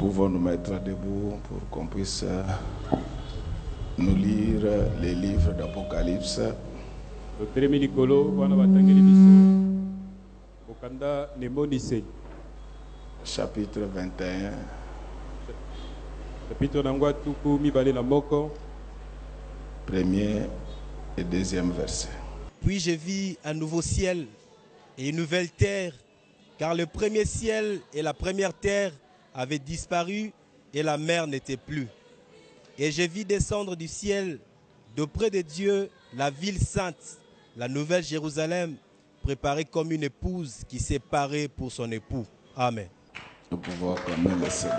pouvons nous mettre debout pour qu'on puisse nous lire les livres d'Apocalypse. Chapitre 21. Premier et deuxième verset. Puis je vis un nouveau ciel et une nouvelle terre, car le premier ciel et la première terre avaient disparu et la mer n'était plus. Et je vis descendre du ciel, d'auprès de Dieu, la ville sainte, la nouvelle Jérusalem, préparée comme une épouse qui s'est parée pour son époux. Amen. Nous pouvons acclamer le Seigneur.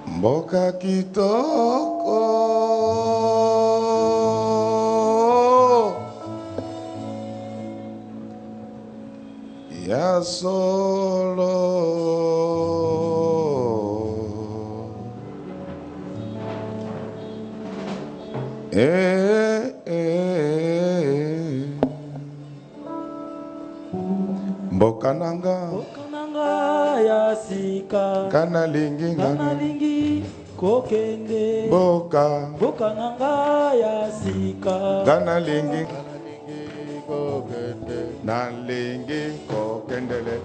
Mboka kitoko ya solo mboka nanga ya sika kana lingi kokende boka nanga ya sika kana lingi kokende na lingi kokendele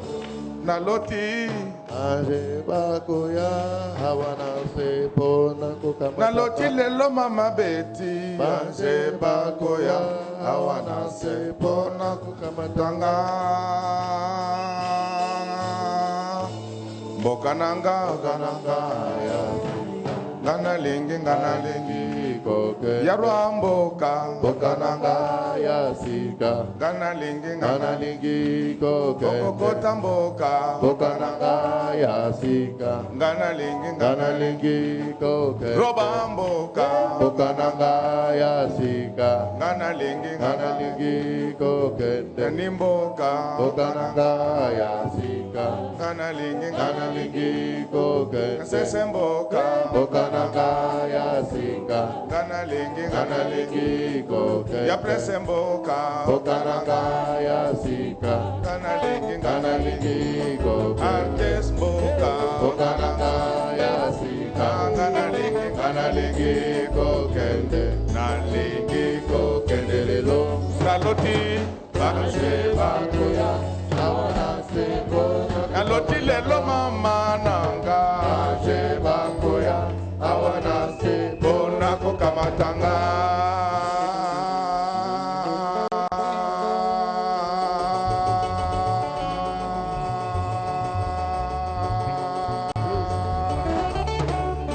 na loti are bako ya hawana se pona kukamata na loti lelo mama beti are bako ya hawana se pona kukamatanga mboka nanga ya ngana lingi koke ya rwamboka mboka nanga ya sika ngana lingi koke kokota mboka nanga ya sika ngana lingi koke roba mboka nanga ya sika ngana lingi koke ni mboka nanga ya sika ngana lingi koke sese mboka nanga ya sika ngana lingi koke ya prese mboka nanga ya sika ngana lingi koke artes mboka nanga ya sika ngana lingi kokende na lingi kokende lelo naloti ase bakoya awana se pona naloti lelo mama nanga ase bakoya awana se pona kukamatanga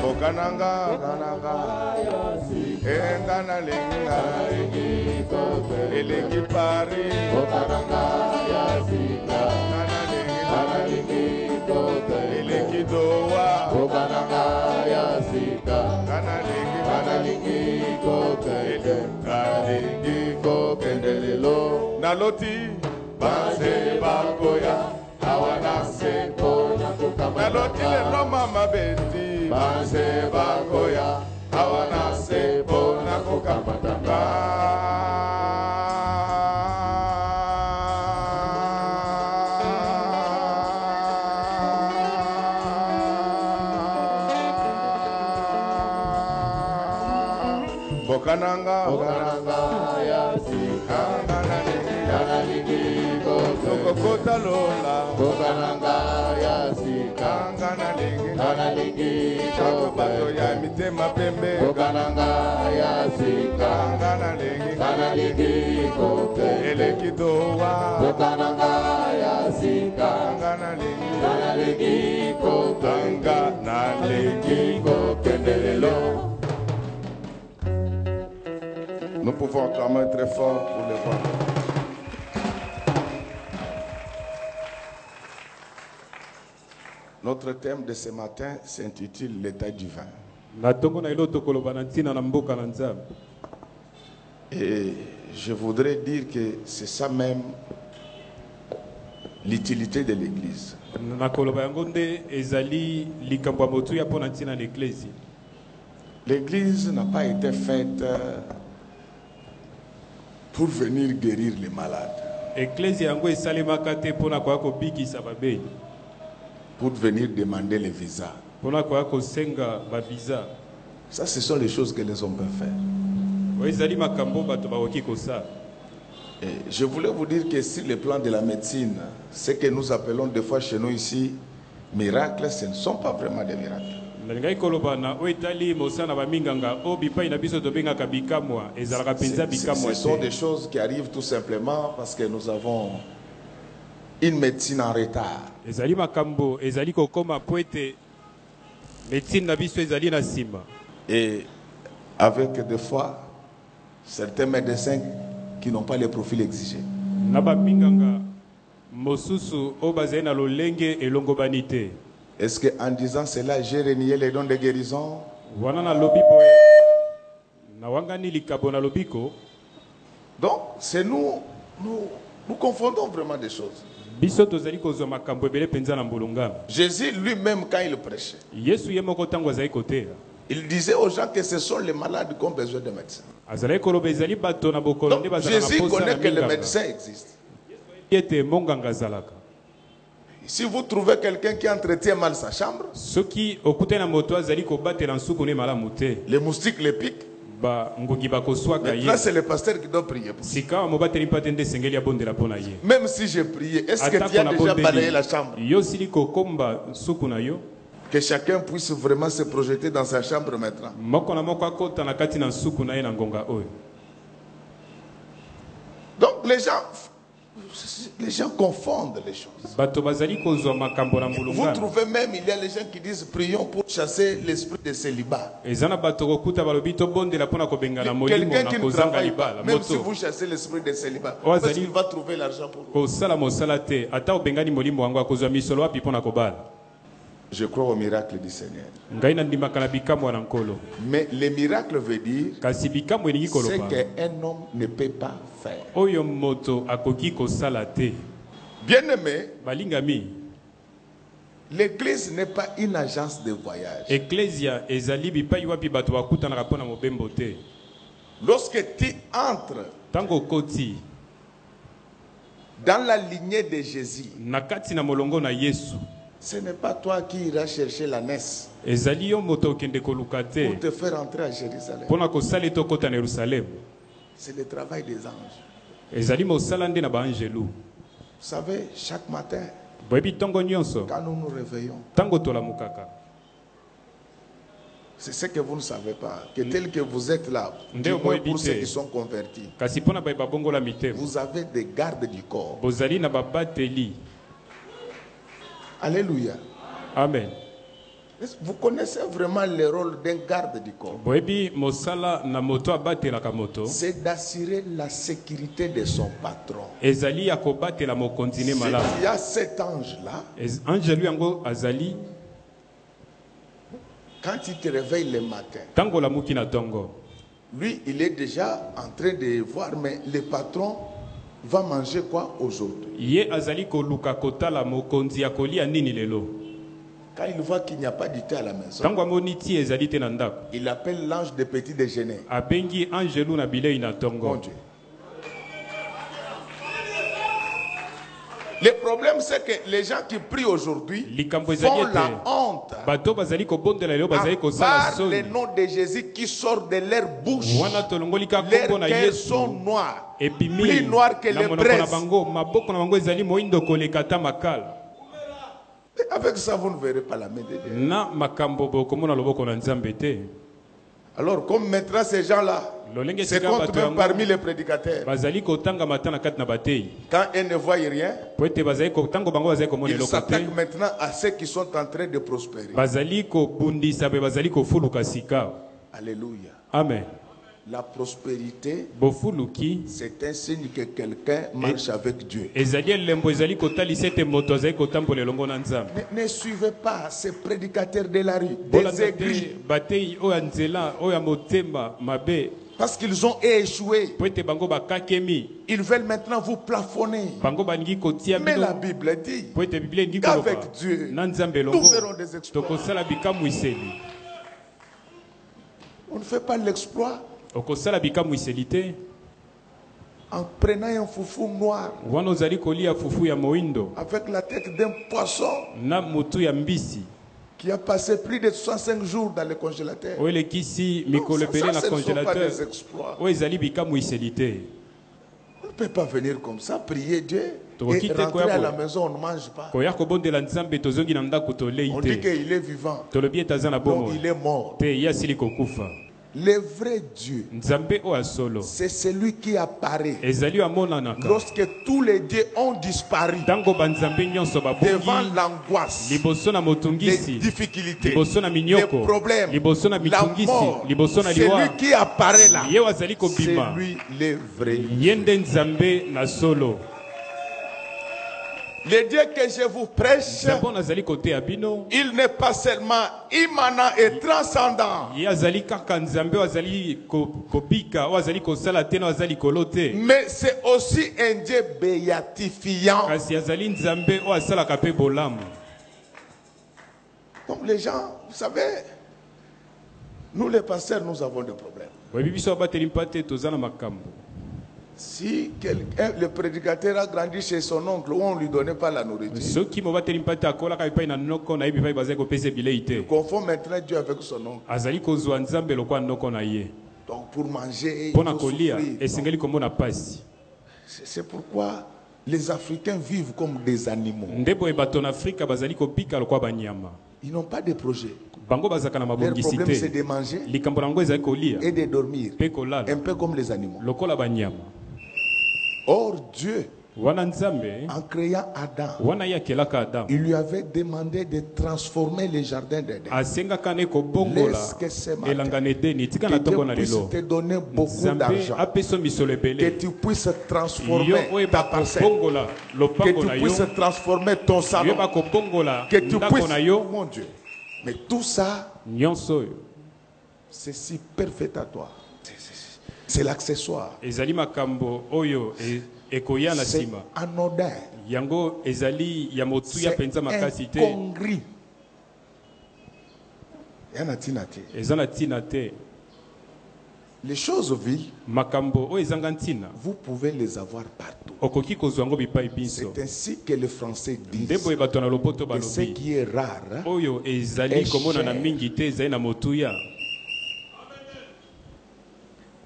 bokananga engana lenga elengi pari bokananga ya sika ngana lengi elengi koke doa bokananga ya sika ngana lengi koke elengi kokende lelo naloti base bakoya awana se pona kukamata naloti lelo mama beti base bakoya awana se pona kukamata bokananga ya sika ngana lingi koke kokota lola bokananga ya sika ngana lingi bato ya mitema pembe bokananga ya sika ngana lingi koke eleki doa bokananga ya sika ngana lingi koke ngana lengi kokende lelo. Nous pouvons acclamer très fort pour les voix. Notre thème de ce matin s'intitule l'état divin. Et je voudrais dire que c'est ça même l'utilité de l'Église. L'Église n'a pas été faite pour venir guérir les malades, pour venir demander les visas. Ça, ce sont les choses que les hommes peuvent faire. Et je voulais vous dire que sur le plan de la médecine, ce que nous appelons des fois chez nous ici miracles, ce ne sont pas vraiment des miracles. Ce sont des choses qui arrivent tout simplement parce que nous avons une médecine en retard. Et avec des fois certains médecins qui n'ont pas les profils exigés. Est-ce qu'en disant cela, j'ai renié les dons de guérison? Donc, c'est nous confondons vraiment des choses. Jésus lui-même, quand il prêchait, il disait aux gens que ce sont les malades qui ont besoin de médecins. Donc, Jésus connaît que le médecin existe. Si vous trouvez quelqu'un qui entretient mal sa chambre, les moustiques les piquent. Maintenant, c'est le pasteur qui doit prier pour ça. Même si j'ai prié, est-ce que tu as déjà balayé la chambre? Que chacun puisse vraiment se projeter dans sa chambre maintenant. Donc les gens confondent les choses. Vous trouvez même, il y a les gens qui disent prions pour chasser l'esprit de célibat. Quelqu'un qui ne travaille pas, même si vous chassez l'esprit de célibat, parce qu'il va trouver l'argent pour vous. Je crois au miracle du Seigneur. Mais le miracle veut dire ce qu'un homme ne peut pas faire. Bien-aimé, l'Église n'est pas une agence de voyage. Lorsque tu entres dans la lignée de Jésus, ce n'est pas toi qui iras chercher la NES pour te faire entrer à Jérusalem. C'est le travail des anges. Vous savez, chaque matin, quand nous nous réveillons, c'est ce que vous ne savez pas, que tel que vous êtes là, du moins pour ceux qui sont convertis, vous avez des gardes du corps. Alléluia. Amen. Vous connaissez vraiment le rôle d'un garde du corps? C'est d'assurer la sécurité de son patron. S'il y a cet ange-là, quand il te réveille le matin, lui, il est déjà en train de voir, mais le patron va manger quoi aujourd'hui? Quand il voit qu'il n'y a pas du thé à la maison, il appelle l'ange de petit déjeuner. Mon Dieu. Le problème, c'est que les gens qui prient aujourd'hui font la honte par le nom de Jésus qui sort de leur bouche. Leurs cœurs sont noirs, plus noirs que les braises. Avec ça, vous ne verrez pas la main de Dieu. Alors, comme mettra ces gens-là, c'est compte même parmi les prédicateurs. Quand ils ne voient rien, ils s'attaquent maintenant à ceux qui sont en train de prospérer. Alléluia. Amen. La prospérité, bofuluki c'est un signe que quelqu'un marche avec Dieu. ezali elembo ezali kotalisa ete moto azali kotambola elongo na Nzambe. Ne suivez pas ces prédicateurs de la rue, Bolanda des te aigris, batei oyo ya nzela oyo ya motema mabe parce qu'ils ont échoué. po ete bango bakakemi Ils veulent maintenant vous plafonner. bango balingi kotia Mais la bino Bible dit po ete biblia elingi qu'avec koloba Dieu, na Nzambe nous elongo verrons des exploits. tokosala bikamwiseli. On ne fait pas l'exploit okosala bikamwiseli te en prenant un foufou noir wana ozali kolia fufu ya moindo avec la tête d'un poisson na motu ya mbisi qui a passé plus de 65 jours dans le congélateur. oyo elekisi Non, mikolo ebele na ce ne sont pas congélateur des exploits. oyo ezali bikamwiseli te. On ne peut pas venir comme ça, prier Dieu Donc, et quitte rentrer quoi, à bon. la maison, on ne mange pas. koya kobondela Nzambe tozongi na ndako tolei On dit te qu'il est vivant, tolobi ete aza na donc bomoi il est mort. te ye asili kokufa. Le vrai Dieu, Nzambe oyo ya solo c'est celui qui apparaît ezali oyo amonanaka lorsque tous les dieux ont disparu ntango banzambe nyonso devant babongi l'angoisse, liboso na les motungisi difficultés, liboso na les minyoko problèmes, liboso na la mitungisi mort. liboso na C'est liwa lui qui apparaît là. ye oyo azali C'est kobima lui le vrai. ye nde Nzambe na solo. Le Dieu que je vous prêche, Nzambe oyo nazali koteya bino il n'est pas seulement immanent et transcendant, ye azali kaka Nzambe oyo azali kobika oyo azali kosala te na oyo azali likolo te, mais c'est aussi un Dieu béatifiant. kasi azali Nzambe oyo asalaka mpe bolamu. Donc les gens, vous savez, nous les pasteurs, nous avons des problèmes. oyebi biso abateli mpa te toza na makambo. Si quelqu'un, le prédicateur a grandi chez son oncle où on ne lui donnait pas la nourriture, soki mobateli mpa te akolaka epai na noko na ye bipai bazali kopesa bilei te, il confond maintenant Dieu avec son oncle. azali kozwa Nzambe lokwa noko na ye. Donc pour manger, il Mpo na faut kolia souffrir. esengeli komona pasi. C'est pourquoi les Africains vivent comme des animaux. nde boye bato na Afrika bazali kobika lokwa banyama, Ils n'ont pas de projet. bango bazaka na Leur mabongisi problème, c'est te, de manger likambo na yango ezali kolia et de dormir, mpe kolala un peu comme les animaux. lokola banyama. Or, Dieu, Wana Nzambe en créant Adam, wana ye akelaka Adamu il lui avait demandé de transformer les jardins d'Éden. asengaka ne kobongola Laisse que ce matin, elanga na Edeni tika que na Dieu ntongo na puisse lelo te donner beaucoup Nzambe d'argent, apeso misolo que ebele tu puisses yo transformer oyeba ta parcelle, kobongola que lopango na tu yo puisses transformer ton salon, oyeba kobongola que tu ndako puisses, na yo mon Dieu. Mais tout ça, nyonso oyo c'est si parfait à toi. C'est l'accessoire. ezali makambo oyo ekoya na C'est nsima anodin. yango ezali ya motuya C'est mpenza makasi te, incongru. Yana tina te. eza na ntina te. Les choses vives, makambo oyo ezanga ntina vous pouvez les avoir partout. okoki kozwa yango bipai biso. C'est ainsi que les Français nde disent. boye bato na lopoto Et ce balobi qui est rare, hein, oyo ezali est komonana cher. mingi te ezali na motuya.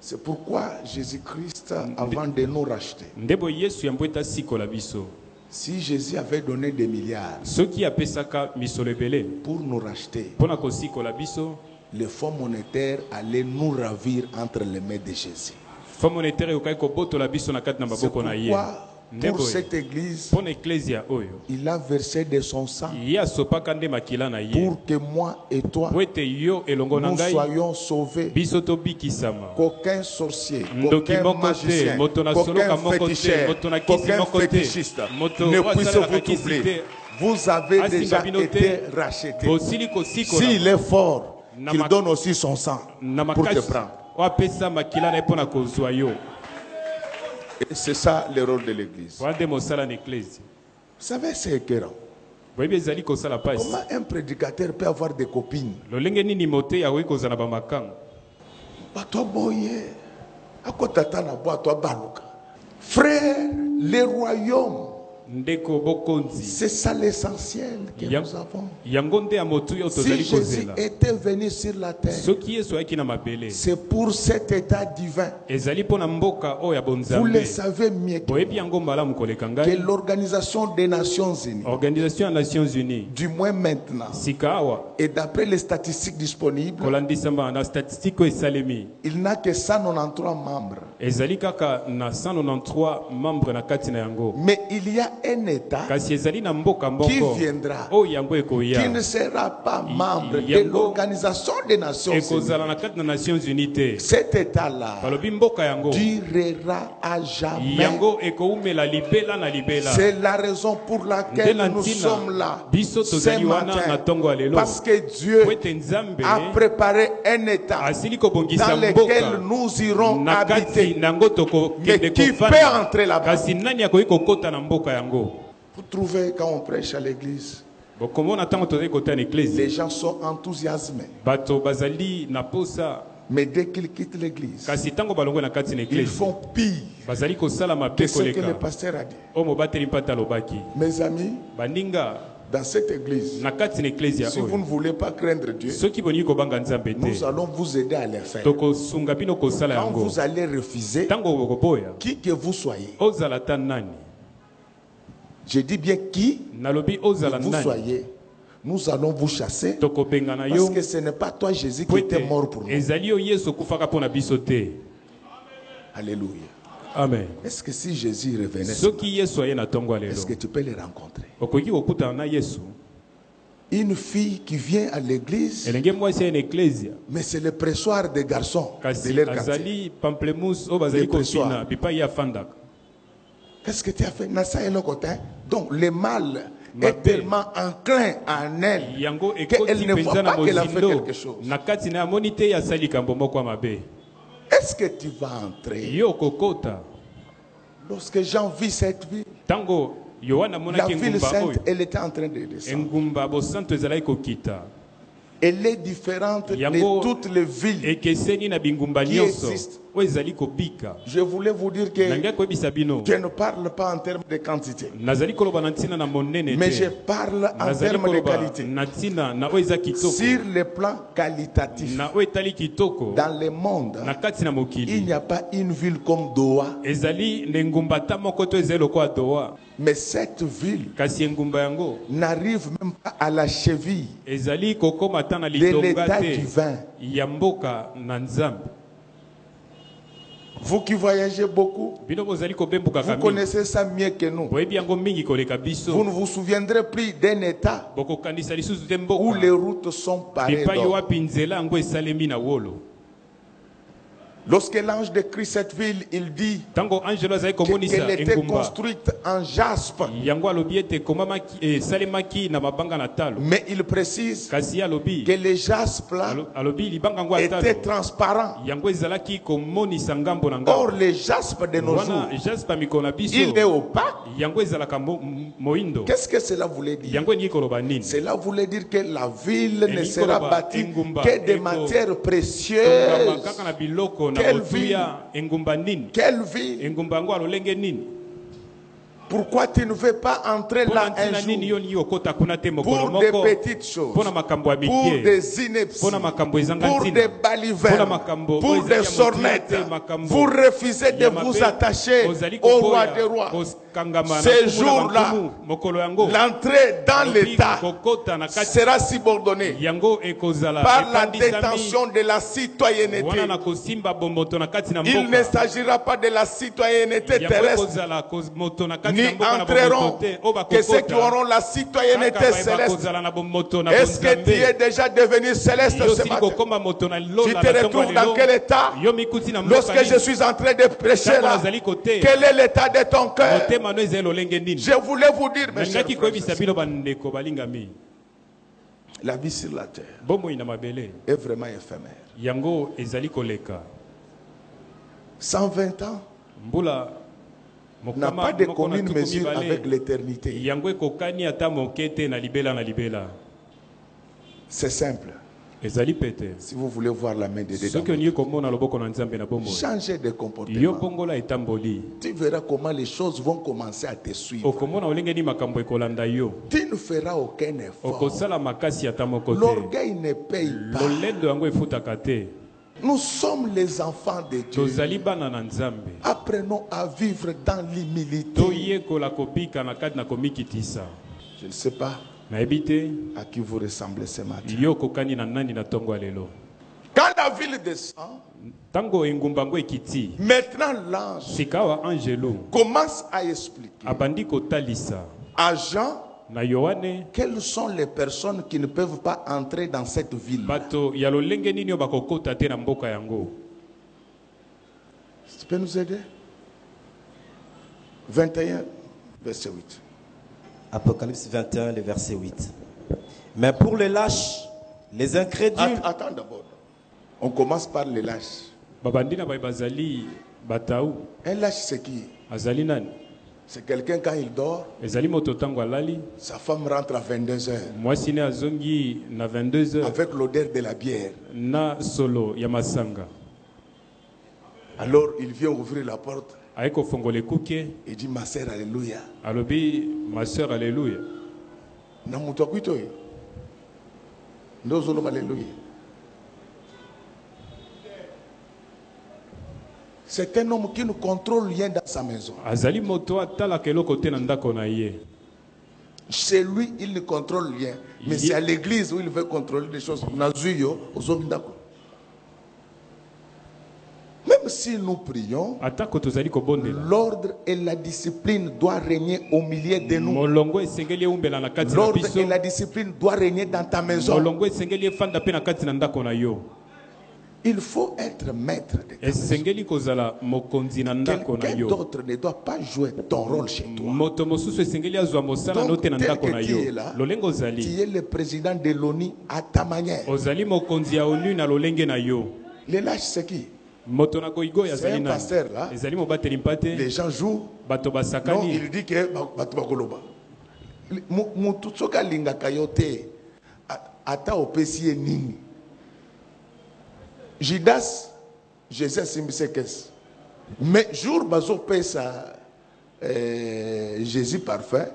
c'est pourquoi Jésus-Christ, avant de nous racheter, nde boye Yesu yango etasikola biso. si Jésus avait donné des milliards soki apesaka misolo ebele pour nous racheter, mpona kosikola biso, le fonds monétaire allait nous ravir entre les mains de Jésus. fond monétaire ekokaki kobotola biso na kati na C'est maboko na ye. pourquoi, nde pour boye cette église, mpona eklesia oyo il a versé de son sang ye asopaka nde makila na ye pour que moi et toi, po ete yo elongo na nous ngai soyons sauvés. biso tobikisama. Qu'aucun sorcier, ndoki qu'aucun moko te magicien, moto na soloka qu'aucun moko te féticheur, moto na kisi qu'aucun moko te fétichiste moto ne oyo puisse asalaka vous kisi troubler. te. Vous avez Asinga déjà bino te. été racheté. bosili kosikola S'il est fort, Na qu'il ma- donne aussi son sang na pour te makasi prendre. oyo apesa makila na ye mpona kozwa yo. Et c'est ça le rôle de l'église. wana nde mosala na eklesi. Vous savez, c'est écœurant. boyebi ezali kosala pasi. Comment un prédicateur peut avoir des copines? lolenge nini mote akoki kozala na bamakango. Bato boye, akotata na bo ato baluka. Frère, le royaume, ndeko bokonzi c'est ça l'essentiel que Ya- nous avons. yango nde ya motu oyo Si tozali Jésus kozela. était venu sur la terre, soki yesu ayaki na mabele c'est pour cet état divin. ezali mpo na mboka oyo ya Vous le bonzambe. savez mieux que boyebi yango malamu koleka que ngai. l'Organisation des Nations Unies, organisation ya nations unies du moins maintenant, sika awa et d'après les statistiques disponibles, kolandisama na statistike oyo esalemi il n'a que 193 membres. ezali kaka na 193 membres na kati na yango. Mais il y a un État Kasi ezali na mboka qui mboko viendra, o yango ekoya qui ne sera pas membre de yango l'Organisation des Nations Unies. ekozala na kati na Nations Unies te. Cet État-là Balobi mboka yango durera à jamais. yango ekoumela libela na libela. C'est la raison pour laquelle nous sommes là biso ce tozali wana na matin. tongo alelo. Parce que Dieu Po ete Nzambe a préparé un État asili kobongisa dans lequel mboka nous irons na kati habiter. nango tokokende Mais qui peut kovanda. entrer là-bas? Kasi nani akoki kokota na mboka yango? Vous trouvez quand on prêche à l'église, bokomona ntango tozali kota na les eklise gens sont enthousiasmés. bato bazali na posa, Mais dès qu'ils quittent l'église, kasi ntango balongwe na kati na ils eklise font pire bazali kosala que mabe ce que le koleka pasteur a dit. oyo mobateli mpata alobaki. Mes amis, baninga dans cette église, na kati na eklise ya si vous oyo ne voulez pas craindre Dieu, soki boningi kobanga nzambe nous te allons vous aider à les faire. tokosunga bino kosala Quand yango. vous allez refuser, Ntango bokoboya qui que vous soyez, ozala ta nani, je dis bien qui nalobi que ozala vous nani, soyez, nous allons vous chasser. tokobengana Parce yo que ce n'est pas toi Jésus qui po était ete mort pour nous. ezali yo yesu okufaka mpo na biso te. Alléluia. Amen. Est-ce que si Jésus revenait, Soki yesu aye na tongo alelo est-ce que tu peux les rencontrer? okoki kokutana na yesu. Une fille qui vient à l'église, elenge mwasi aye na eklesia mais c'est le pressoir des garçons de kasi leur quartier. azali pamplemousse oyo bazali kofina bipai ye afandaka. Qu'est-ce que tu as fait? Nasa et le côté. Donc le mal Ma est paix. tellement enclin en elle yango qu'elle ekoti ne voit mpenza na pas qu'elle a fait mozindo quelque chose. na kati na amoni te asali likambo moko ya mabe. Est-ce que tu vas entrer? Yo kokota Lorsque Jean vit cette ville, ntango yohana la amonaki ville engumba oyo, sainte, elle était en train de descendre. engumba bosanto ezalaki kokita. Elle est différente Yango de toutes les villes. ekeseni na bingumba Qui nyonso existe. oyo ezali kobika. Je voulais vous dire que Nangai koyebisa bino je ne parle pas en termes de quantité, nazali koloba na ntina na monene mais je te, parle en nazali termes de koloba qualité. na ntina na oyo eza kitoko, Sur le plan qualitatif, na oyo etali kitoko dans le monde, na kati na il mokili. n'y a pas une ville comme Doha, Ezali na engumba ata moko to ezali lokola Doha, mais cette ville kasi engumba yango n'arrive même pas à la cheville ezali kokoma ata na de litonga l'état te divin. ya mboka na Nzambe. Vous qui voyagez beaucoup, Bino bozali kobembuka vous kami connaissez ça mieux que nous. boyebi yango mingi koleka Vous biso. ne vous souviendrez plus d'un état Bokokanisa lisusu te où mboka les routes sont pareilles bipai d'or. wapi nzela yango esalemi na wolo. Lorsque l'ange décrit cette ville, il dit Tango angelo azali komonisa qu'elle était engumba construite en jaspe. yango alobi ete ekomamaki esalemaki na mabanga na talo, Mais il précise kasi alobi que les jaspes là alobi libanga yango ya étaient talo transparents. yango ezalaki komonisa ngambo na Or, ngambo. les jaspes de nos Wana jours, jaspa mikolo na biso il est opaque. yango ezalaka moindo. Qu'est-ce que cela voulait dire? Yango elingi koloba nini? Cela voulait dire que la ville ne Elingi sera koloba bâtie engumba que de eko matières tongama précieuses. kaka na biloko na Quelle kotuya. Engumba nini? Quelle ville? Engumba yango alolenge nini? Pourquoi tu ne veux pas entrer là Mpona un ntina nini jour yo lingi okota kuna te mokolo pour des moko petites choses, mpona makambo ya pour mike, des inepties, mpona makambo ezanga pour ntina, des mpona balivernes, makambo pour oyo des ezali ya sornettes? motia te, makambo Vous refusez de ya vous mabe, attacher ozali au roi koboya, des rois. kokangama na Ce nkumu na jour-là, bankumu, mokolo yango l'entrée dans alobi l'État kokota na kati sera subordonnée yango ekozala par la epandisami détention de la wana citoyenneté. na kosimba bomoto na kati na Il ne mboka. s'agira pas de la citoyenneté Yango terrestre, ekozala moto na kati ni na mboka na entreront bomoto te oyo que ceux qui bakokota auront la citoyenneté céleste. kozala na bomoto na Est-ce que tu es bonzambe. déjà devenu céleste Yo ce sili matin? kokoma moto na Tu lola te na ntongo ya retrouves dans lelo. quel état? Yo mikuti na mboka Lorsque je nini? suis en train de prêcher Ntango là, nazali kote quel est l'état de ton cœur? motema no ezali lolenge nini? Je voulais vous dire, mes chers nangaki frères, koyebisa bino bandeko balingami, la vie sur la terre bomoi na mabele est vraiment éphémère. yango ezali koleka 120 ans mbula n'a mokama pas de moko na commune tuku mesure mibale. avec l'éternité. yango ekokani ata moke te na libela na libela. C'est simple. Ezali pete Si vous voulez voir la main de Dieu, soki olingi komona loboko na nzambe na bomoi changez de yo comportement. bongola etamboli Tu verras comment les choses vont commencer à te suivre. okomona olenge ni makambo ekolanda yo, Tu ne feras aucun effort. okosala makasi ata moko te, L'orgueil ne paye pas. lolendo yango efutaka te. Nous sommes les enfants de Dieu. tozali bana na nzambe, Apprenons à vivre dans l'humilité. toyekola kobika na kati na komikitisa. Je ne sais pas nayebi te à qui vous ressemblez ce matin. yo kokani na nani na ntongo ya lelo. Quand la ville descend. Tango engumbango ekiti. Maintenant, l'ange Sikawa angelo. commence à expliquer Abandi kotalisa. à Jean Na Yohane. quelles sont les personnes qui ne peuvent pas entrer dans cette ville. Bato ya lolenge nini bakokota te na mboka yango. Tu peux nous aider? 21, verset 8. Apocalypse 21, le verset 8. Mais pour les lâches, les incrédules. Attends d'abord. On commence par les lâches. Babandina bazali batau. Un lâche, c'est qui? Azali nani? C'est quelqu'un quand il dort, Ezali moto tango alali. sa femme rentre à 22 heures Mwasi ne azongi na 22h. avec l'odeur de la bière. Na solo ya masanga. Alors il vient ouvrir la porte Aiko fongole kuke. et dit ma sœur, alléluia. Alobi ma sœur alléluia. Na mutu akuito yo. Ndozolo alléluia. C'est un homme qui ne contrôle rien dans sa maison. Azali moto atala keloko te na ndako na ye. Chez lui, il ne contrôle rien. Mais c'est à l'église où il veut contrôler des choses. Nazuyo, ozongindako. Même si nous prions, Atako tozali kobondela. l'ordre et la discipline doivent régner au milieu de nous. Molongo esengeli umbela na kati na L'ordre biso. et la discipline doivent régner dans ta maison. Molongo esengeli fanda pe na kati na ndako na yo. Il faut être maître de ta maison. Esengeli kozala mokonzi na ndako na Quelqu'un yo. d'autre ne doit pas jouer ton rôle chez toi. Moto mosusu esengeli azwa mosala no Donc, te na tel ndako na que tu yo. es là, Lolengo ozali. tu es le président de l'ONU à ta manière. Ozali mokonzi ya onu na lolenge na yo. Les lâches, c'est qui? Moto na goigo ya C'est zali un na. pasteur là. Ezali mobateli mpate. Les gens jouent. Bato Non, basakani. il dit que bato bakoloba. Mutu soka lingaka yo te. Ata opesi ye nini. Judas, Jésus simbise kesi. Mais jour bazo pesa Jésus parfum.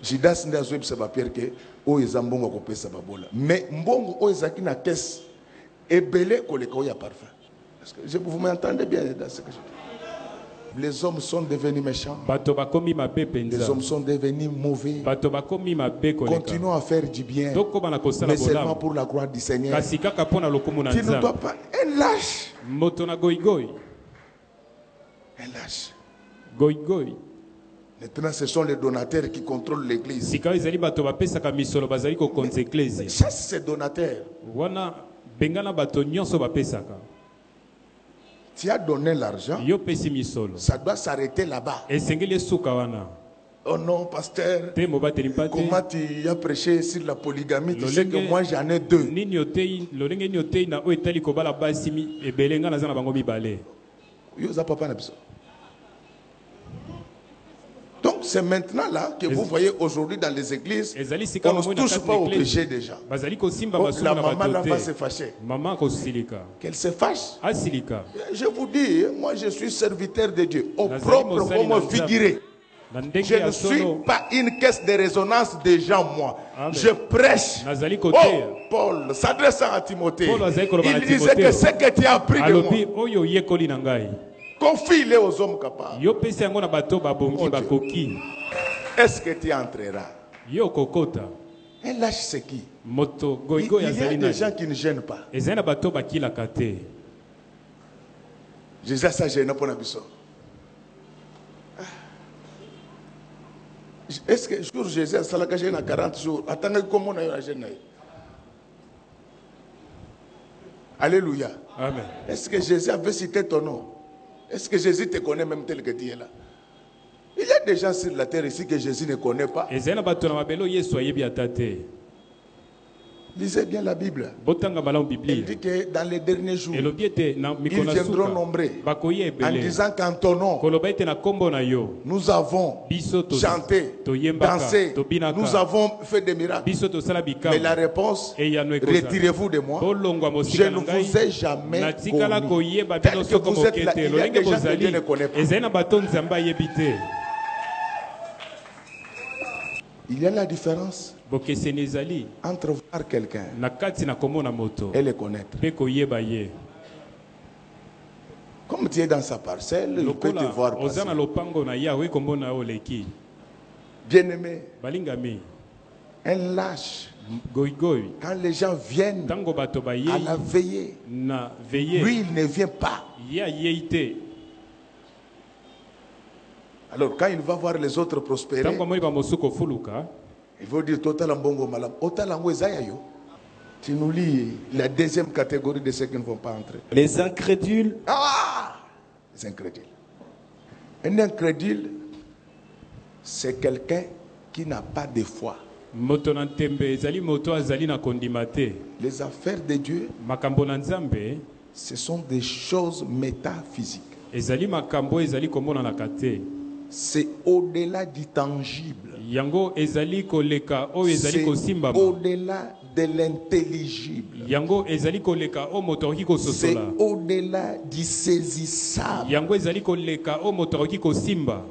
Judas ndi azo yebisa ba Pierre que o eza mbongo ko pesa babola. Mais mbongo o ezaki na kesi ebele koleka o ya parfum. Est-ce que vous m'entendez bien dans ce que je dis? Les hommes sont devenus méchants. Bato bakomi mabe Les penza. hommes sont devenus mauvais. Bato bakomi mabe koleka. Continuons à faire du bien, Toko bana kosala mais seulement bolamu. pour la gloire du Seigneur. Kasi kaka pona lokumu na Tu ne dois nzambe. pas. Un lâche. Moto na goigoi. Un lâche. Goigoi. Maintenant, ce sont les donateurs qui contrôlent l'église. Sika ezali bato bapesaka misolo bazali kokonza eklezia. Chasse ces donateurs. Wana bengana bato nyonso bapesaka. Tu as donné l'argent, Yo pesi misolo. ça doit s'arrêter là-bas. Esengeli esuka wana. Oh non, pasteur, Te mobateli mpate. comment tu as prêché sur la polygamie? Tu sais que Lolenge- moi j'en ai deux. Nini otei, lolenge ni otei na o etali kobala basi mi ebele nga naza na bango mibale. Yoza papa na biso. Donc c'est maintenant là que vous voyez aujourd'hui dans les églises, Ezali sika on ne mamoi na touche kati pas na au eklezia. péché déjà. Bazali kosimba Oh, masumu la na maman là bato va se te. fâcher. Maman kosilika. Qu'elle se fâche. Asilika. Je vous dis, moi je suis serviteur de Dieu, au Nazali propre mosali comme na figuré. Na ndenge Je ya ne suis solo. pas une caisse de résonance des gens, moi. Amen. Je prêche. Nazali Oh, koteya. Paul, s'adressant à Timothée, Paul azali koloba na il disait Timothée. que ce que tu as appris de Alobi moi, oyo yekoli na ngai. confie-le aux hommes capables. Yo pesi yango na bato babongi Mon Dieu. bakoki. Est-ce que tu entreras? Yo kokota. Un lâche, c'est qui? Moto Il goigo y ya a zali des na. gens qui ne gênent pas. Ezali na bato bakilaka te. Jésus, ça gêne pour la biso. Est-ce que jour Jésus a salaka gêne à 40 jours? Attendez comment on a eu la gêne. Alléluia. Amen. Est-ce que Jésus avait cité ton nom? Est-ce que Jésus te connaît même tel que tu es là? Il y a des gens sur la terre ici que Jésus ne connaît pas. Ezali na bato na mabelo Yesu ayebi ata te. Lisez bien la Bible. Botanga malamu Il Biblia. dit que dans les derniers jours, Elobi ete na ils mikolo viendront suka. nombreux Bakoyi en ebele. disant qu'en ton nom, Koloba ete na kombo na yo. nous avons Biso to chanté, toyembaka, dansé, tobinaka. nous avons fait des miracles. Biso tosala bikamu. Mais la réponse, Et ya no ekozala. retirez-vous de moi. Bolongwa Je mosika ne na ngai. vous ai jamais Natikala connu. koyeba Tel bino que soko vous êtes là, mokete. il y a Lolenge des gens que bozali. Dieu ne connaît pas. Ezali na bato nzambe ayebi te. Il y a la différence Bokeseni ezali. entre voir quelqu'un Na kati na komona moto. et le connaître. Pe koyeba ye. Comme tu es dans sa parcelle, il peut te Lokola voir passer. oza na lopango na Yahweh kombona oleki. Bien-aimé, Balingami. un lâche. goigoi Quand les gens viennent tango bato à bayei la veillée, na veillé lui, il ne vient pas. ya yeite Alors, quand il va voir les autres prospérer, tango amoni bamosuku fuluka il faut dire total mbongo malam. Total ngo ezaya yo. Tu nous lis la deuxième catégorie de ceux qui ne vont pas entrer. Les incrédules, Ah! Les incrédules. Un incrédule, c'est quelqu'un qui n'a pas de foi. moto na ntembe ezali moto azali na kondima te Les affaires de Dieu, makambo na nzambe ce sont des choses métaphysiques. ezali makambo ezali komonanaka te C'est au-delà du tangible. yango ezali koleka oyo ezali C'est kosimbama au-delà de l'intelligible. yango ezali koleka o moto akoki C'est kososola au-delà du saisissable. yango ezali koleka o moto akoki kosimba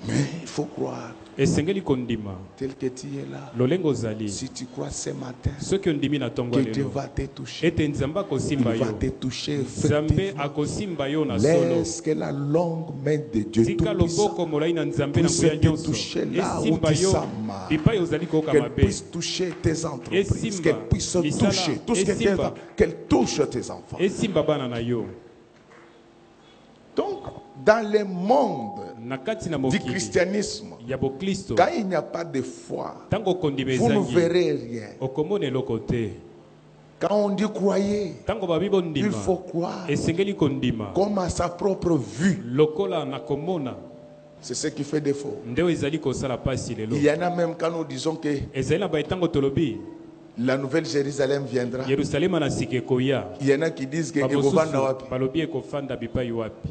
Mais il faut croire, esengeli kondima tel que tu es là. lolenge ozali Si tu crois ce matin soki ondimi na ntongo ya que Dieu lelo va te toucher, ete nzambe il akosimba yo va te toucher nzambe effectivement. akosimba yo na solo Laisse que la longue main de Dieu tika tout-puissant loboko molai na nzambe na puisse nguya te nyonso toucher là où esimba tu yo sens mal. bipai ozali koyoka Qu'elle mabe puisse toucher tes entreprises, Esimba, qu'elle puisse Lisala, toucher tout ce que tu Esimba. qu'elle touche tes enfants. esimba bana na yo Donc, dans le monde na kati na du mokili christianisme, ya boklisto quand il n'y a pas de foi, ntango okondima vous ne ezangi verrez rien. okomona eloko te Quand on dit croyez, ntango babi il bondima faut croire esengeli kondima comme à sa propre vue. lokola na komona C'est ce qui fait défaut. nde oyo ezali kosala pasi lelo Il y en a même quand nous disons que ezali na baetango tolobi la nouvelle Jérusalem viendra. yerusalema na sika ekoya Il y en a qui disent que bamosusu Egovanda wapi. balobi ekofanda bipai wapi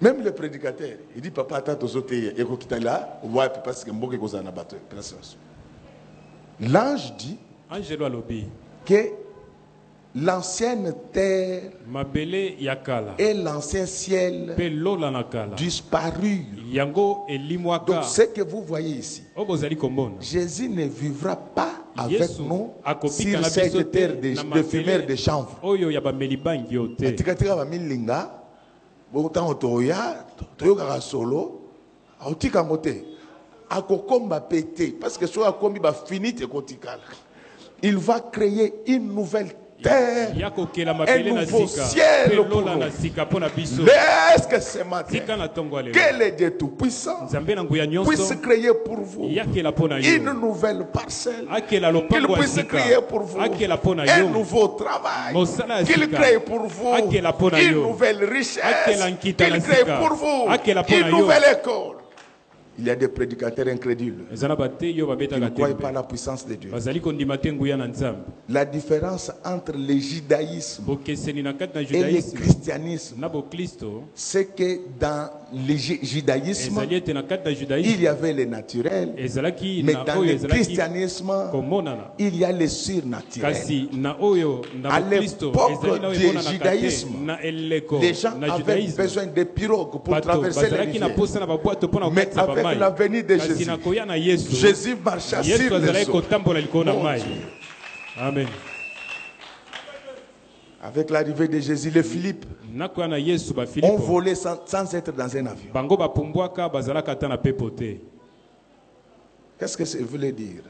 Même le prédicateur, il dit papa attends aux autres et kokita là, wapi parce que mboke kozana bato. L'ange dit angelo alobi que l'ancienne terre mabele ya kala et l'ancien ciel mpe lola na kala disparurent. yango elimwaka Donc ce que vous voyez ici, oyo bozali komona Jésus ne vivra pas avec Yesu nous akobika sur na biso cette terre te na de fumeur de mabele chanvre. oyo ya bameli bangi yo te Tikatika bamilinga, botango toya, toyokaka solo, aotika ngote, akokomba pété, parce que soit akombi ba fini te kotikala. Il va créer une nouvelle terre, ya kokela un mabele na nouveau sika ciel mpe pour lola na nous. sika mpo na biso Laisse que ce matin, tika na ntongo ya lelo que le Dieu Tout-Puissant nzambe na nguya puisse nyonso créer pour vous yakela mpo na une yo nouvelle parcelle. akela Qu'il lopango ya puisse sika créer pour vous akela mpo na un yo nouveau travail. mosala ya Qu'il sika crée pour vous akela mpo na une yo nouvelle richesse. akela nkita Qu'il na crée sika pour vous akela mpo na une yo nouvelle école. Il y a des prédicateurs incrédules eza na bate yo qui ne babetaka croient tembe pas la puissance de Dieu. bazali kondima te nguya na nzambe La différence entre le judaïsme bokeseni na kati na et le judaïsme christianisme, na boklisto c'est que dans le judaïsme, ezali ete na kati na il judaïsme y avait le naturel, ezalaki mais na dans oyo le ezalaki christianisme, komonana il y a le surnaturel. kasi na oyo na À boklisto l'époque ezali na oyo du emonanaka judaïsme, te na eleko Les gens na avaient judaïsme besoin de pirogues pour bato traverser les bazalaki na rivières. posa na babwato mpo na Mais kokatisa avec bamai la venue de kasi Jésus, na koya na yesu Jésus marcha yesu sur les azalaki eaux. kotambola likolo na Mon mai Dieu. amen Avec l'arrivée de Jésus, les Philippes nakoya na yesu ont bafilipo volé sans être dans un avion. bango bapumbwaka bazalaka ata na pepo te Qu'est-ce que ça voulait dire?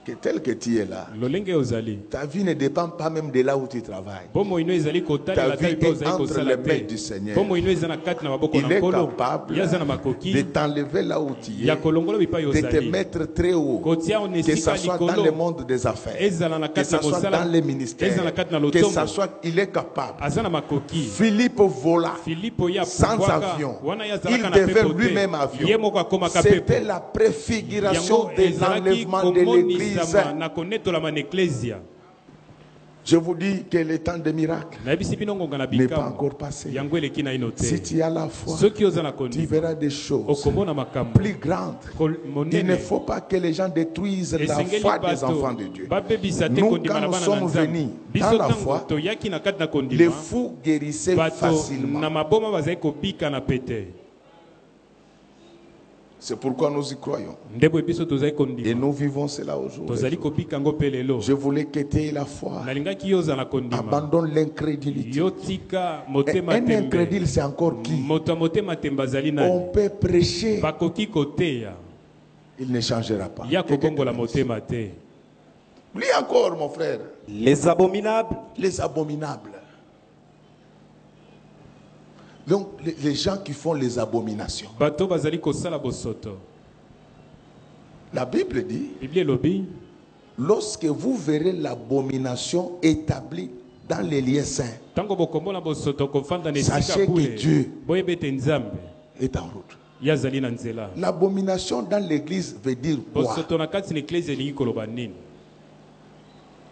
Que tel que tu es là, lolenge ozali ta vie ne dépend pas même de là où tu travailles. bomoi ino ezali Ta kotalela ta vie bipa est ozali entre kosala les mains te du Seigneur. bomoi ino eza na kati na maboko Il na est nkolo capable ye aza na makoki de t'enlever là où tu ya es, kolongola bipai de te ozali mettre très haut, kotia on que ce esika soit dans le likolo monde des affaires, ezala na que kati ce na soit mosala dans les ministères, ezala na kati na que ce lotombo soit, il est capable. aza na makoki Philippe vola filipo ye sans apumbwaka avion. wana ye Il azalaka na devait pepo lui-même te avion. ye moko akomaka C'était pepo la préfiguration yango de ezalaki l'enlèvement de l'église. komonisama na konetolama na eklesia Je vous dis que le temps des miracles nayebisi bino ngonga na n'est pas bikambo encore passé. yango eleki na ino Si te tu as la foi, soki oza na tu kondima verras des choses okomona makambo plus grandes. Il ne monene faut pas que les gens détruisent la esengeli foi des bato enfants de Dieu. babebisa te Nous, kondima quand na nous bana na sommes nzambe venus biso dans la ntango foi, toyaki na kati na les kondima fous guérissaient bato na facilement. maboma bazali kobika na pete C'est pourquoi nous y croyons. ndebo biso tozali Et kondima nous vivons cela aujourd'hui. tozali kobika yango mpe lelo Je voulais que tu aies la foi. nalingaki yo oza na kondima Abandonne l'incrédulité. yo tika Un motema tembe incrédule, c'est encore qui? moto ya motema tembe azali On nani peut prêcher bakoki koteya il ne changera pas. ya kobongola motema te. Lis encore, mon frère. Les abominables, Les abominables. Donc, les gens qui font les abominations. Bato bazali kosala bosoto. La Bible dit, Bible lobi, lorsque vous verrez l'abomination établie dans les lieux saints, tango bokomona bosoto kofanda na sachez esika que bule. Dieu Boyebete nzambe est en route. yazali na nzela. L'abomination dans l'église veut dire quoi? Bosoto na kati na eklezia elingi koloba nini?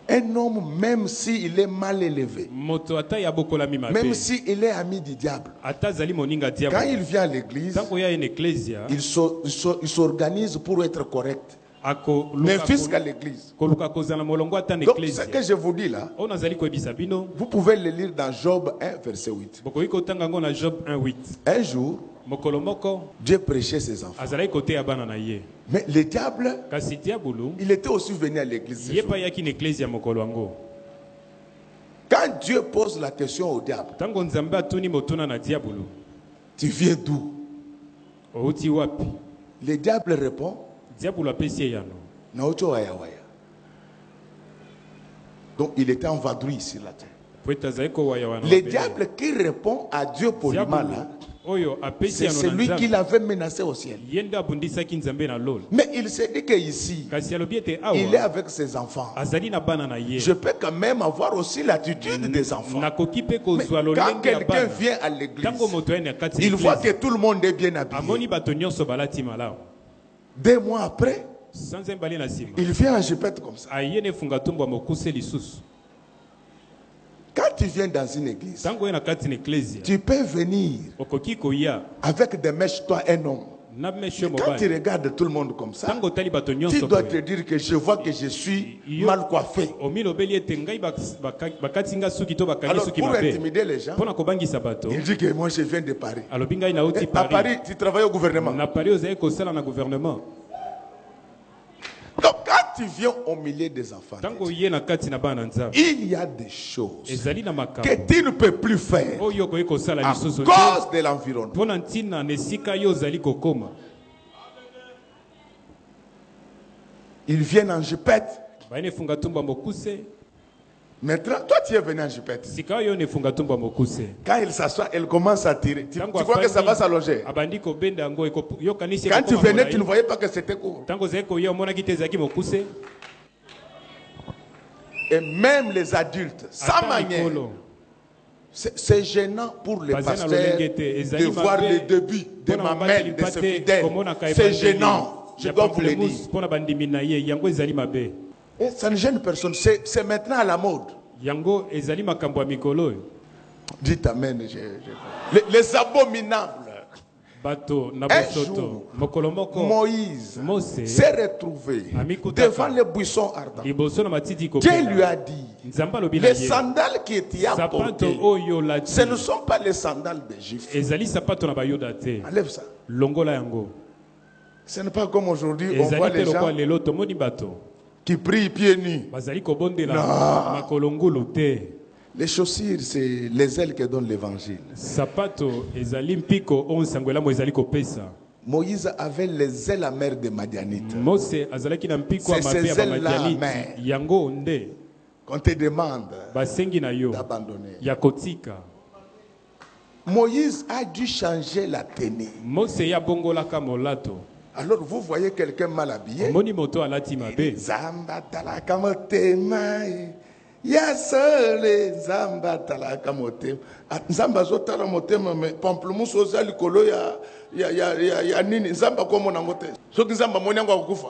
Un homme, même s'il est mal élevé, Moto ata ya bokolami mabe. même s'il est ami du diable, Ata zali moninga diabo. quand il vient à l'église, Tango ya en eklezia, il s'organise pour être correct. ako Mais luka fils qu'à l'église. koluka kozala molongo ata na Donc, ce eklezia. que je vous dis là, On azali koyebisa bino. vous pouvez le lire dans Job 1, verset 8. Bokoki kotanga ngo na Job 1:8. Un jour, Mokolo moko Dieu prêchait ses enfants. azalaki koteya bana na ye. Mais le diable, Kasi diabulu il était aussi venu à l'église. ce ye jour. pa yaki na eklezia mokolo yango. Quand Dieu pose la question au diable, Tango nzambe atuni motuna na diabulu, tu viens d'où? outi wapi? Le diable répond, Diabulu apesi ye yano. Naoto waya waya. Donc il était en vadrouille sur la terre. Po ete azali kowaya wana Le mabele. diable qui répond à Dieu poliment Diabulu là, oyo apesi c'est yano na celui qui nzambe. l'avait menacé au ciel. Ye nde abundisaki nzambe na lolo. Mais il s'est dit qu'ici, Kasi alobi ete il est awa avec ses enfants. azali na bana na ye. Je peux quand même avoir aussi l'attitude des enfants. Nakoki pe Mais kozwa quand lolenge ya quelqu'un bana. vient à l'église, Tango moto aye na kati il ya voit que eklezia, tout le monde est bien habillé. amoni bato nyonso balati malamu. 2 mois après, Sans embali na nsima. il vient en jupette comme ça. Aye ne funga tumbo ya mokuse lisusu. Quand tu viens dans une église, Tango ye na kati na eklezia, tu peux venir okoki koya avec des mèches, toi, un homme. na meshe Quand tu mobali. regardes tout le monde comme ça, Tango tali bato tu nyonso dois te boye. dire que je vois que je suis mal coiffé. Omilobeli ete ngai bakati nga suki to bakangi Alors, suki pour mabe. intimider les gens, Mpona kobangisa bato, il dit que moi je viens de Paris. alobi ngai nauti À Paris. Paris, tu travailles au gouvernement. Na Paris ozali kosala na gouvernement. Donc, quand tu viens au milieu des enfants, Tango ye na kati na bana nzambe, il y a des choses ezali na que makambo tu ne peux plus faire oyo okoki kosala à lisusu te cause de l'environnement. mpona ntina na esika yo ozali kokoma. Ils viennent en jupette. Baye ne funga tumba mokuse, Maintenant, toi tu es venu en jupette. sika oyo ne funga tumba mokuse. Quand il s'assoit, elle commence à tirer. Tu Tango crois que ça afandi, va s'allonger? abandi kobenda yango yokanisi Quand tu ekokoma venais, molai. tu ne voyais pas que c'était court. Tango ozali koya omonaki te ezalaki mokuse. Et même les adultes, sans Ata manière. mikolo. C'est gênant pour les Bazena pasteurs lolenge te, ezali de voir mabe. le début de Mpona ma mobateli mère, de ce pate, fidèle. komonaka C'est ebandeli gênant, je ya dois vous le pamplemousse dire. mpona bandimi na ye, yango ezali mabe. Et ça ne gêne personne, c'est maintenant à la mode. Yango ezali makambo ya mikolo oyo. Dites amen. Les abominables. Bato na Un bosoto jour, mokolo moko Moïse Mose s'est retrouvé amikutaka devant les buissons ardents. liboso na matiti Dieu kopela. lui a dit, Nzambe alobi na les ye, sandales qui étaient sapato apportées, oyo lati ce ne sont pas les sandales des Juifs. ezali sapato na bayoda te, Enlève ça. longola yango. Ce n'est pas comme aujourd'hui, on voit Ezali te les gens lokola lelo tomoni bato qui prient pieds nus. bazali kobondela Non. makolo ngulu te. Les chaussures, c'est les ailes que donne l'évangile. Sapato ezali mpiko oyo nsango elamo ezali kopesa. Moïse avait les ailes amères des Madianites. Mose azalaki na mpiko ya C'est mabe ya ces ailes-là, bamadianite, mais- yango nde Qu'on te demande basengi na yo d'abandonner. ya kotika. Moïse a dû changer la tenue. Mose ya bongolaka molato, Alors vous voyez quelqu'un mal habillé. omoni moto alati mabe, Zamba talaka motema. Ya sole zamba talaka motema. Zamba zotala motema mais pamplemousse oza likolo ya nini zamba kwa mona ngote. Soki zamba moni yango akufa.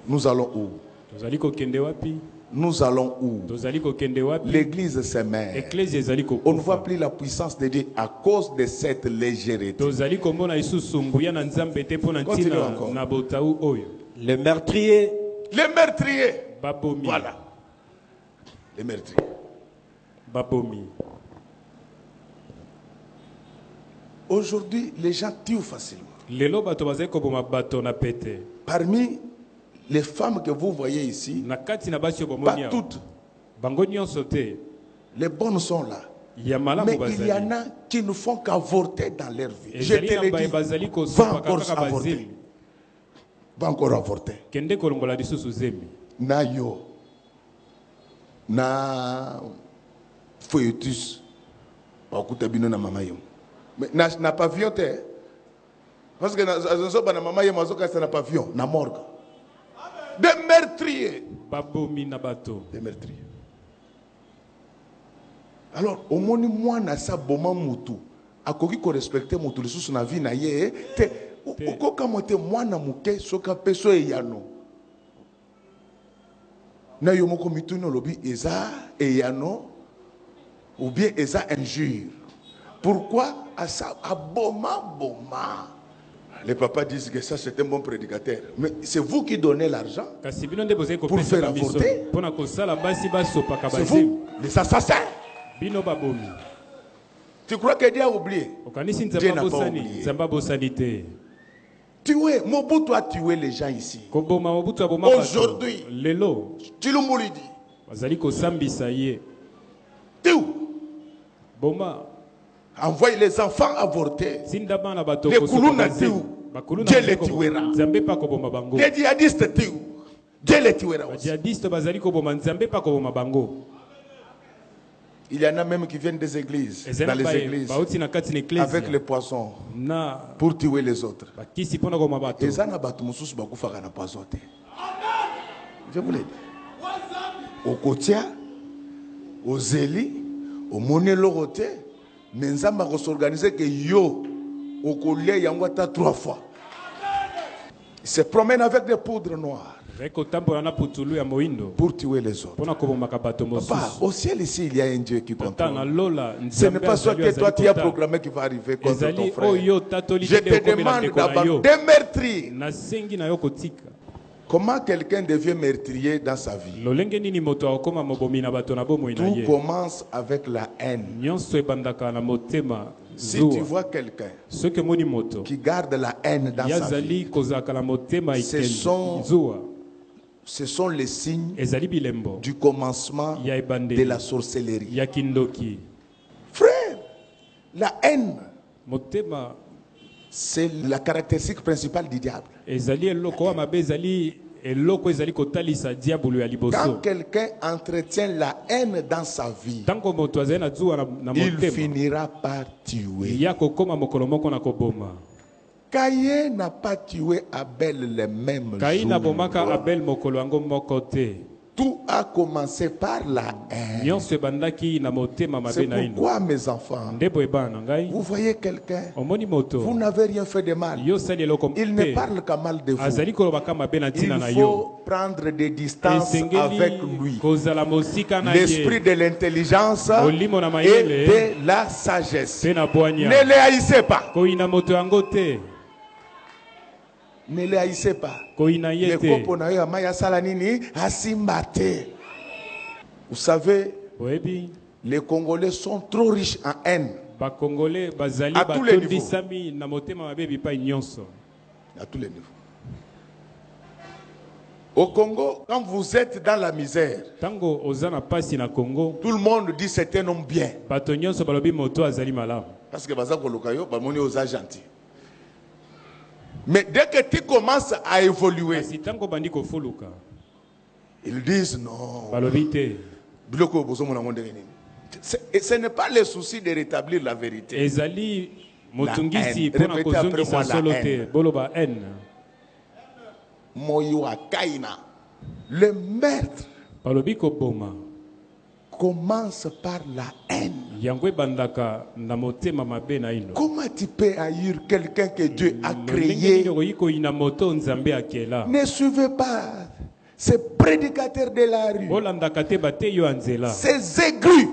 Nous allons où? tozali kokende wapi? Nous allons où? Tozali kokende wapi? L'église s'émeut. Eklesi ezali On ne kokufa. voit plus la puissance de Dieu à cause de cette légèreté. Tozali komona lisusu nguya na nzambe te mpona Continue ntina encore. na botau oyo. les meurtriers, Les meurtriers. Babomi. Voilà. Les meurtriers. Babomi. Aujourd'hui, les gens tuent facilement. Lelo bato bazali koboma bato na pete. Parmi les femmes que vous voyez ici, Na kati na basi pas bomoni awa. toutes. Bango nyonso te. Les bonnes sont là. Ya malamu Mais il y bazali. en a qui ne font qu'avorter dans leur vie. Je Ezali te na le baye dis. bazali Va kosopa encore kaka avorter. bazili. pas encore avorté. Kende kolongola lisusu zemi. Na yo, na foetus, bakuta bino na mama yo. Mais na pavillon te. Parce que na mama yo mazoka na pavillon, na morgue. Des meurtriers. Babomi na bato. Des meurtriers. Alors, au moni moi na sa boma mutu, akoki ko respecter mutu lisusu na vie na ye te. Okoka mote mwana muke soka peso e yano. Na yo moko mituno lobi eza e yano ou bien eza injure. Pourquoi à ça aboma boma? Les papas disent que ça c'est un bon prédicateur. Mais c'est vous qui donnez l'argent pour faire avorter. C'est vous, les assassins. Tu crois que Dieu a oublié? Dieu n'a pas oublié. Mobutu a tué les gens ici. Aujourd'hui, Chilumulidi. Envoie les enfants avorter. Les Koulouna Tiou. Dieu les tuera. Les djihadistes Tiou. Dieu les tuera aussi. Il y en a même qui viennent des églises, dans les églises, avec les poissons, pour tuer les autres. Et ça n'a pas tout poisson. Je vous l'ai dit. Au Kotia, au Zéli, au Moneloroté, mais nous avons s'organiser que yo, au collier, il y a 3 fois. Il se promène avec des poudres noires. Pour tuer les autres. Papa, au ciel ici, il y a un Dieu qui contrôle. Ce n'est pas soit que toi tu as programmé qui va arriver contre ton frère. Je te demande d'abord des meurtriers. Comment quelqu'un devient meurtrier dans sa vie? Tout commence avec la haine. Si tu vois quelqu'un qui garde la haine dans sa vie, ce sont les signes du commencement de la sorcellerie. Frère, la haine, c'est la caractéristique principale du diable. Quand quelqu'un entretient la haine dans sa vie, il finira par tuer. Caïn n'a pas tué Abel le même jour. Tout a commencé par la haine. C'est pourquoi, mes enfants, vous voyez quelqu'un, vous n'avez rien fait de mal. Il ne parle qu'à mal de vous. Il faut prendre des distances avec lui. L'esprit de l'intelligence et de la sagesse. Ne les haïssez pas. Ne les haïssez pas. Vous savez, les Congolais sont trop riches en haine. À tous les niveaux. À tous les niveaux. Au Congo, quand vous êtes dans la misère, tout le monde dit c'est un homme bien. Parce que les gens gentils. Mais dès que tu commences à évoluer, ils disent non. Ce n'est pas le souci de rétablir la vérité. La haine. Répétez après moi la haine. Le meurtre commence par la haine. Comment tu peux haïr quelqu'un que Dieu a créé? Ne suivez pas ces prédicateurs de la rue, ces aigus,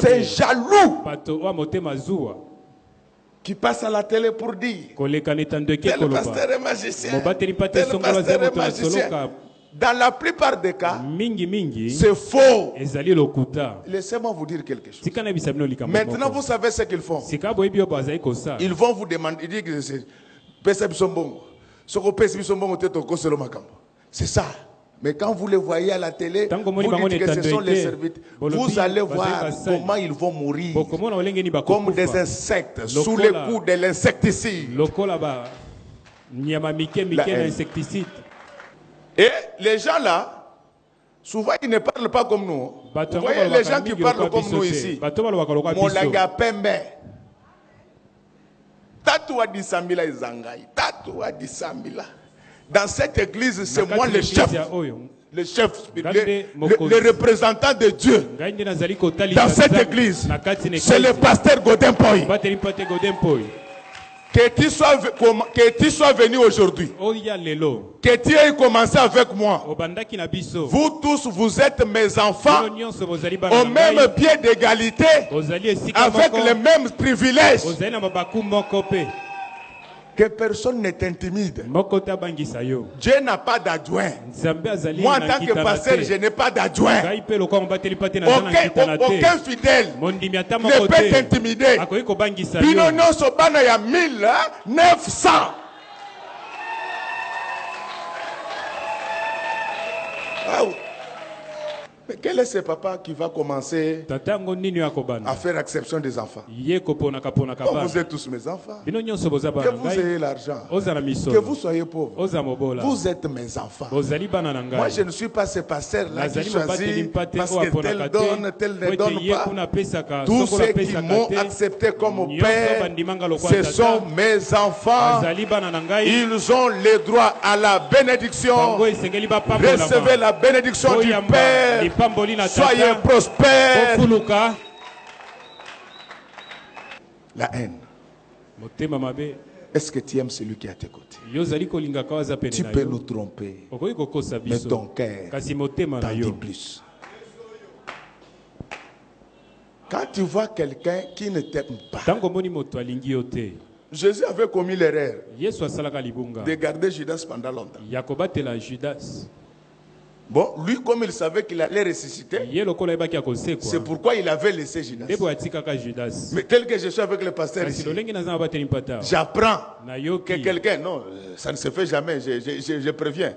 ces jaloux qui passent à la télé pour dire tel pasteur est magicien, tel pasteur est magicien. Dans la plupart des cas, c'est faux. Laissez-moi vous dire quelque chose. Maintenant, vous savez ce qu'ils font. Ils vont vous demander, ils disent que c'est ça. Mais quand vous les voyez à la télé, vous dites que ce sont les serviteurs. Vous allez voir comment ils vont mourir. Comme des insectes, sous les coups de l'insecticide. nyama mike mike La na haine. insecticide. Et les gens là, souvent ils ne parlent pas comme nous. Bato Vous yango voyez les balobaka gens qui mingi parlent lokola comme biso nous te. ici. Bato balobaka lokola biso. Molanga pembe. Tatu wa disambila izangai. Tatu wa disambila. Dans cette église, c'est moi le chef. Le chef, le représentant de Dieu. Dans cette église, c'est le pasteur Godin Poy. Que tu sois venu aujourd'hui. Que tu aies commencé avec moi. Vous tous, vous êtes mes enfants. Au même pied d'égalité. Avec les mêmes privilèges. Que personne ne t'intimide. Dieu n'a pas d'adjoint. Moi, en tant que pasteur, je n'ai pas d'adjoint. Aucun fidèle ne peut t'intimider. Bino nyonso bana ya 1900. Mais quel est ce papa qui va commencer à faire exception des enfants? Oh, vous êtes tous mes enfants. Que vous ayez l'argent. Que vous soyez pauvres. Vous êtes mes enfants. Moi, je ne suis pas ce pasteur-là qui choisit parce que tel donne, tel ne donne pas. Tous ceux qui m'ont accepté comme père, ce sont mes enfants. Ils ont le droit à la bénédiction. Recevez la bénédiction du Père. Soyez prospères. La haine. Est-ce que tu aimes celui qui est à tes côtés? Tu peux nous tromper, mais ton cœur t'en dit plus. Quand tu vois quelqu'un qui ne t'aime pas, Jésus avait commis l'erreur de garder Judas pendant longtemps. Bon, lui, comme il savait qu'il allait ressusciter, c'est pourquoi il avait laissé Judas. Mais tel que je suis avec le pasteur ici, j'apprends que quelqu'un, non, ça ne se fait jamais, je préviens.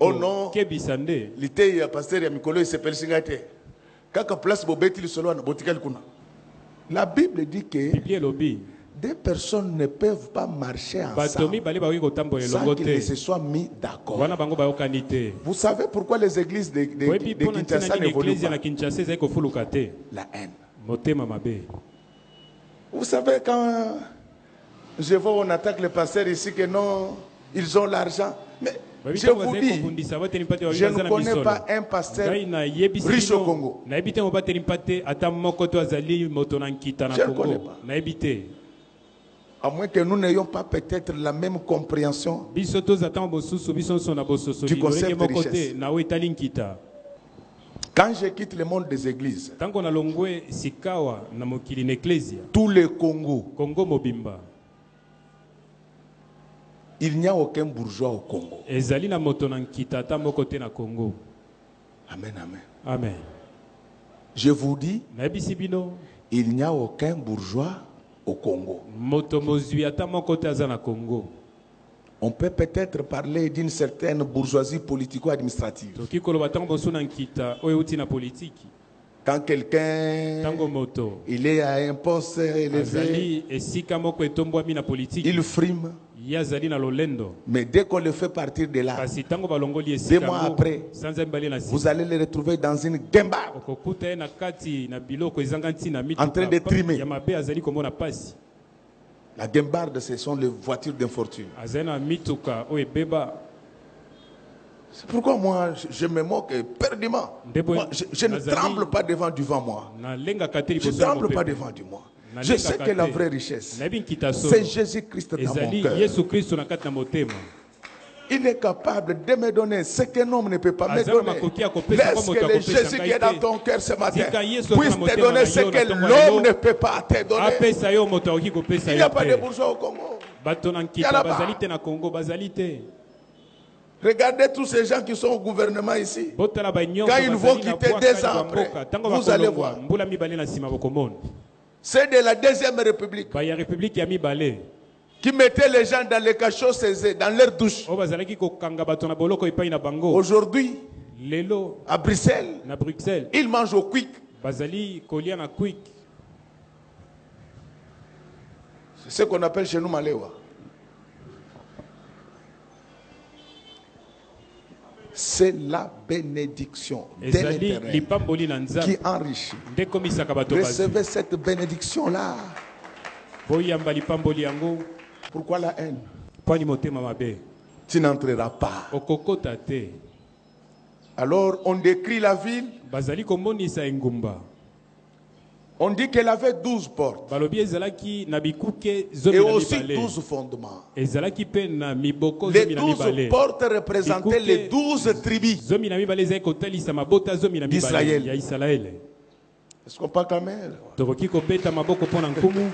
Oh non, le pasteur Yamikolo, il s'appelle Singate. Quand place Bobeti, le solo, la Bible dit que deux personnes ne peuvent pas marcher ensemble sans qu'ils ne se soient mis d'accord. Vous savez pourquoi les églises de Kinshasa n'évoluent pas? La haine. Vous savez, quand je vois on attaque le pasteur ici que non, ils ont l'argent. Mais je vous dis, je ne connais pas un pasteur riche au Congo. Je ne connais pas. À moins que nous n'ayons pas peut-être la même compréhension du concept de richesse. Quand je quitte le monde des églises, tout le Congo, il n'y a aucun bourgeois au Congo. Amen, amen. Amen. Je vous dis, il n'y a aucun bourgeois au Congo. On peut peut-être parler d'une certaine bourgeoisie politico-administrative. Quand quelqu'un il est à un poste élevé, il frime. Mais dès qu'on le fait partir de là, 2 mois après, vous allez le retrouver dans une guimbarde en train de trimer. La guimbarde, ce sont les voitures d'infortune. C'est pourquoi moi, je me moque éperdument. Moi, je ne tremble pas devant du vent, moi. Je ne tremble pas devant du moi. Je sais que la vraie richesse, c'est Jésus-Christ dans mon cœur. Il est capable de me donner ce qu'un homme ne peut pas me donner. Laisse que le Jésus qui est dans ton cœur ce matin puisse te donner ce que l'homme ne peut pas te donner. Il n'y a pas de bourgeois au Congo. Il y en a pas. Regardez tous ces gens qui sont au gouvernement ici. Quand ils vont quitter 2 ans après, vous allez voir. C'est de la Deuxième République qui mettaient les gens dans les cachots, dans leur douche. Aujourd'hui, à Bruxelles, ils mangent au quick. C'est ce qu'on appelle chez nous Maléwa. C'est la bénédiction de ezali l'Éternel lipamboli na qui Nzambe enrichit. nde komisaka bato bazwi. Recevez cette bénédiction-là. boyamba lipamboli yango. Pourquoi la haine? Poni motema mabe Tu n'entreras pas. okokota te. Alors on décrit la ville. Bazali komonisa engumba. On dit qu'elle avait 12 portes. Balobi ezalaki na bikuke Et zomi na aussi mibale. 12 fondements. Ezalaki pe na miboko Les zomi na 12 mibale. portes représentaient les 12 tribus. Zomi na mibale ezali kotalisa mabota zomi na mibale d'Israël. ya Israele. Est-ce qu'on parle quand même? Tokoki kobeta maboko pona nkumu.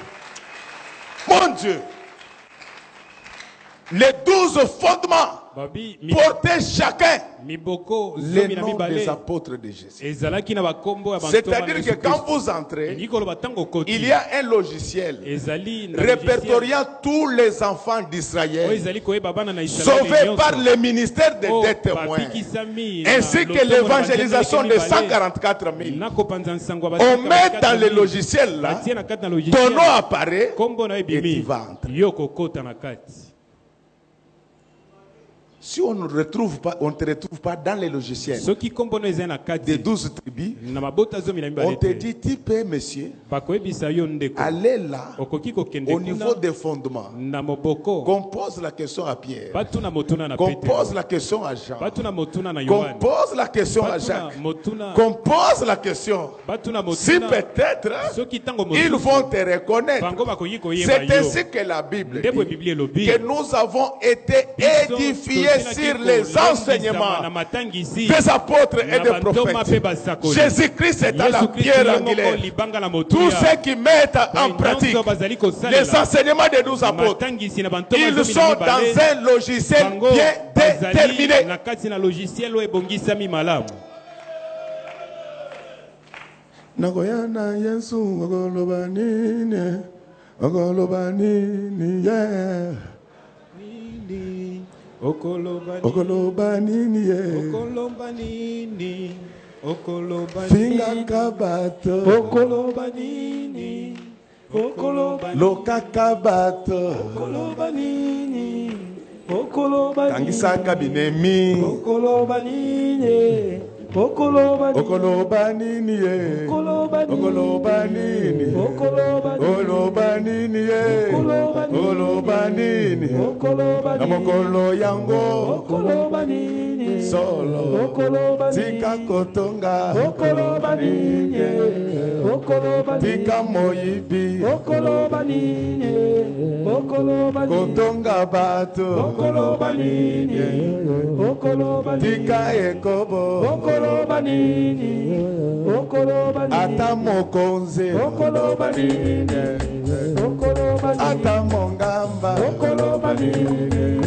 Mon Dieu! Les 12 fondements Babi portaient chacun miboko les zomi na noms des mibale. apôtres de Jésus. Ezalaki na bakombo ya C'est-à-dire que quand vous entrez, il y a un logiciel répertoriant tous les enfants d'Israël sauvés par le ministère des témoins, ainsi que l'évangélisation de 144 000. On met dans le logiciel là, ton nom apparaît et tu vas entrer. Si on ne te retrouve pas dans les logiciels des 12 tribus, on te dit, tu peux, monsieur, aller là, au niveau des fondements, qu'on pose la question à Pierre, qu'on pose la question à Jean, qu'on pose la question à Jacques, qu'on pose la question. Si peut-être, ils vont te reconnaître. C'est ainsi que la Bible dit que nous avons été édifiés sur les enseignements des apôtres et des prophètes. Jésus-Christ est à la pierre angulaire. Tous ceux qui mettent en pratique les enseignements des 12 apôtres, ils sont dans un logiciel bien déterminé. Nagoyana Yesu ogolobanini ogolobanini yeah okolobanini Okolobanini finga kabato Okolobanini, okolobanini, loka kabato okolobanini, okolobanini, tangisaka binemi okolobanini, okolobanini, okolobanini ye okolobanini okolobanini ye okolobanini na mokolo yango okolobanini, solo okolobanini, tika kotonga okolobanini, okolobanini, tika moyibi okolobanini, okolobanini, kotonga bato okolobanini, okolobanini, tika ekobo okolobanini, okolobanini, ata mokonze okolobanini, okolobanini, ata mongamba okolobanini,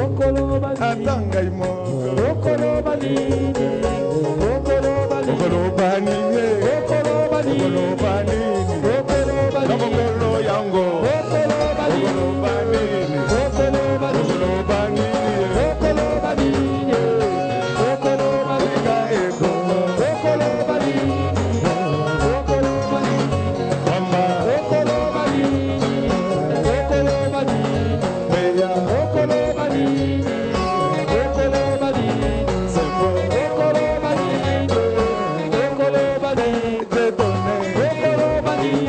okolobanini, ata ngai moko okolobanini, okolobanini, okolobanini okolobanini, okolobanini okolobanini, na mokolo yango okolobanini, okolobanini okolobanini, okolobanini okolobanini, okolobanini, tika ekobo okolobanini, okolobanini, mama okolobanini, okolobanini, meya okolobanini, okolobanini, sefo okolobanini, okolobanini, te donne okolobanini,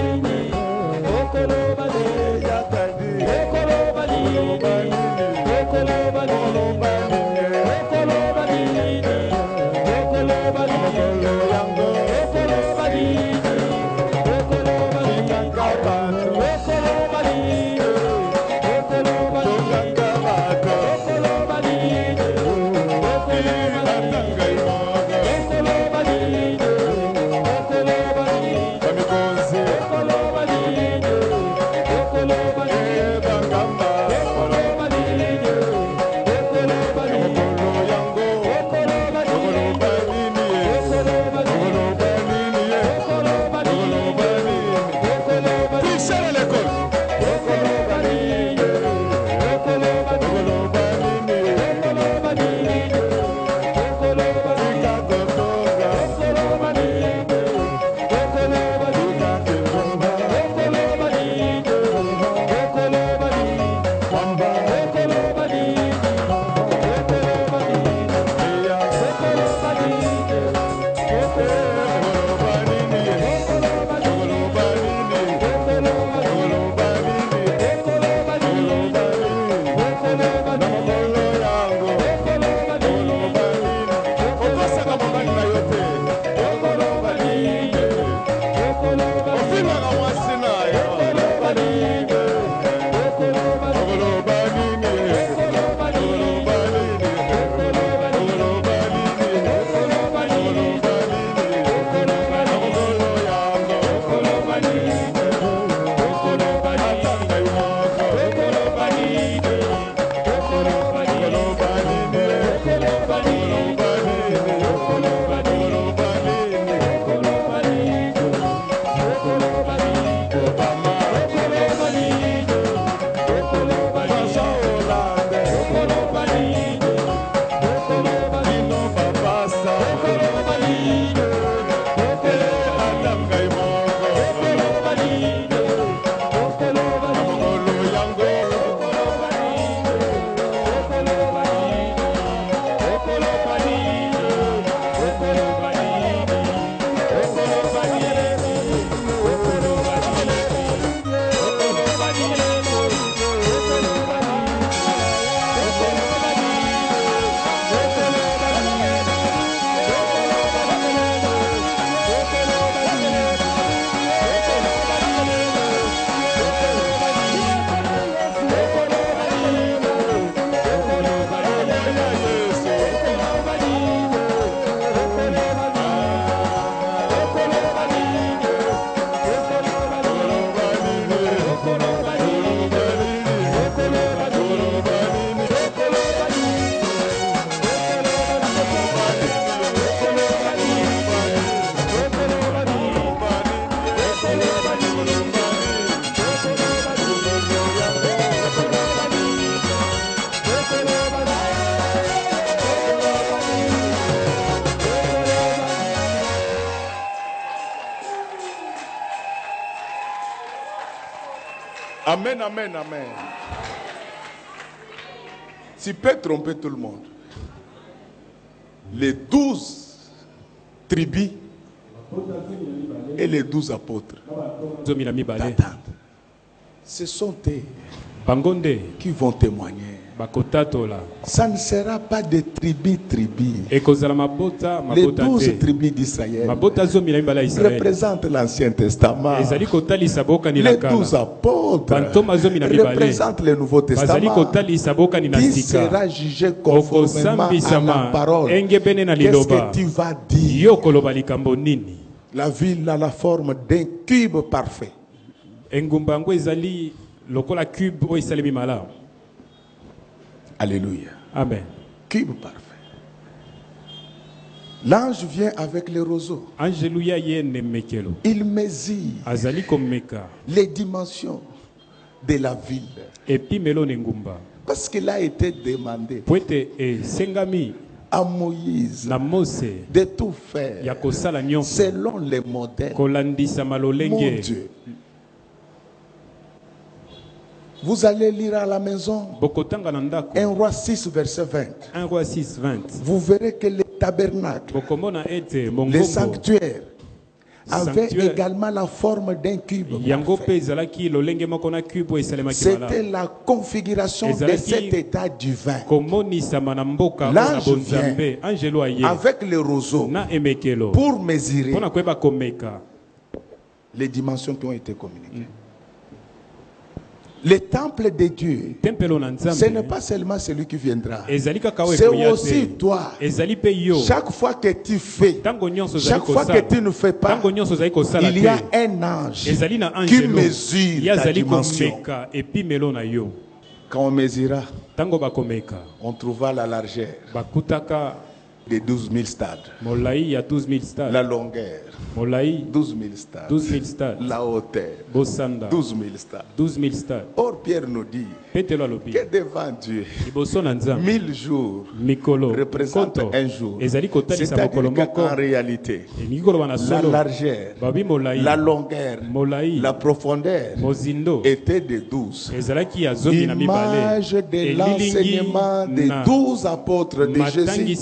Amen, amen, amen. Tu peux tromper tout le monde. Les 12 tribus et les 12 apôtres t'attendent. Ce sont eux qui vont témoigner. Ça ne sera pas des tribus. Les 12 tribus d'Israël représentent l'Ancien Testament. Les 12 apôtres représentent le Nouveau Testament. Qui sera jugé conformément à la parole? Qu'est-ce que tu vas dire? La ville a la forme d'un cube parfait. Alléluia. Amen. Cube parfait. L'ange vient avec les roseaux. Il mesure les dimensions de la ville. Parce qu'il a été demandé à Moïse de tout faire selon les modèles. Mon Dieu. Vous allez lire à la maison 1 Roi 6 verset 20. Vous verrez que le tabernacle, le sanctuaire, avait également la forme d'un cube. C'était la configuration de cet état divin. L'ange vient avec le roseau pour mesurer les dimensions qui ont été communiquées. Le temple de Dieu, ce n'est pas seulement celui qui viendra. C'est aussi toi. Chaque fois que tu fais, chaque fois que tu ne fais pas, il y a un ange qui mesure ta dimension. Quand on mesura, on trouva la largeur de 12 000 stades. La longueur, 12 000 stades. La hauteur, 12 000 stades. Or, Pierre nous dit que devant Dieu, 1000 jours représentent un jour. C'est-à-dire qu'en réalité, la largeur, la longueur, la profondeur était de 12. Image de l'enseignement des 12 apôtres de Jésus.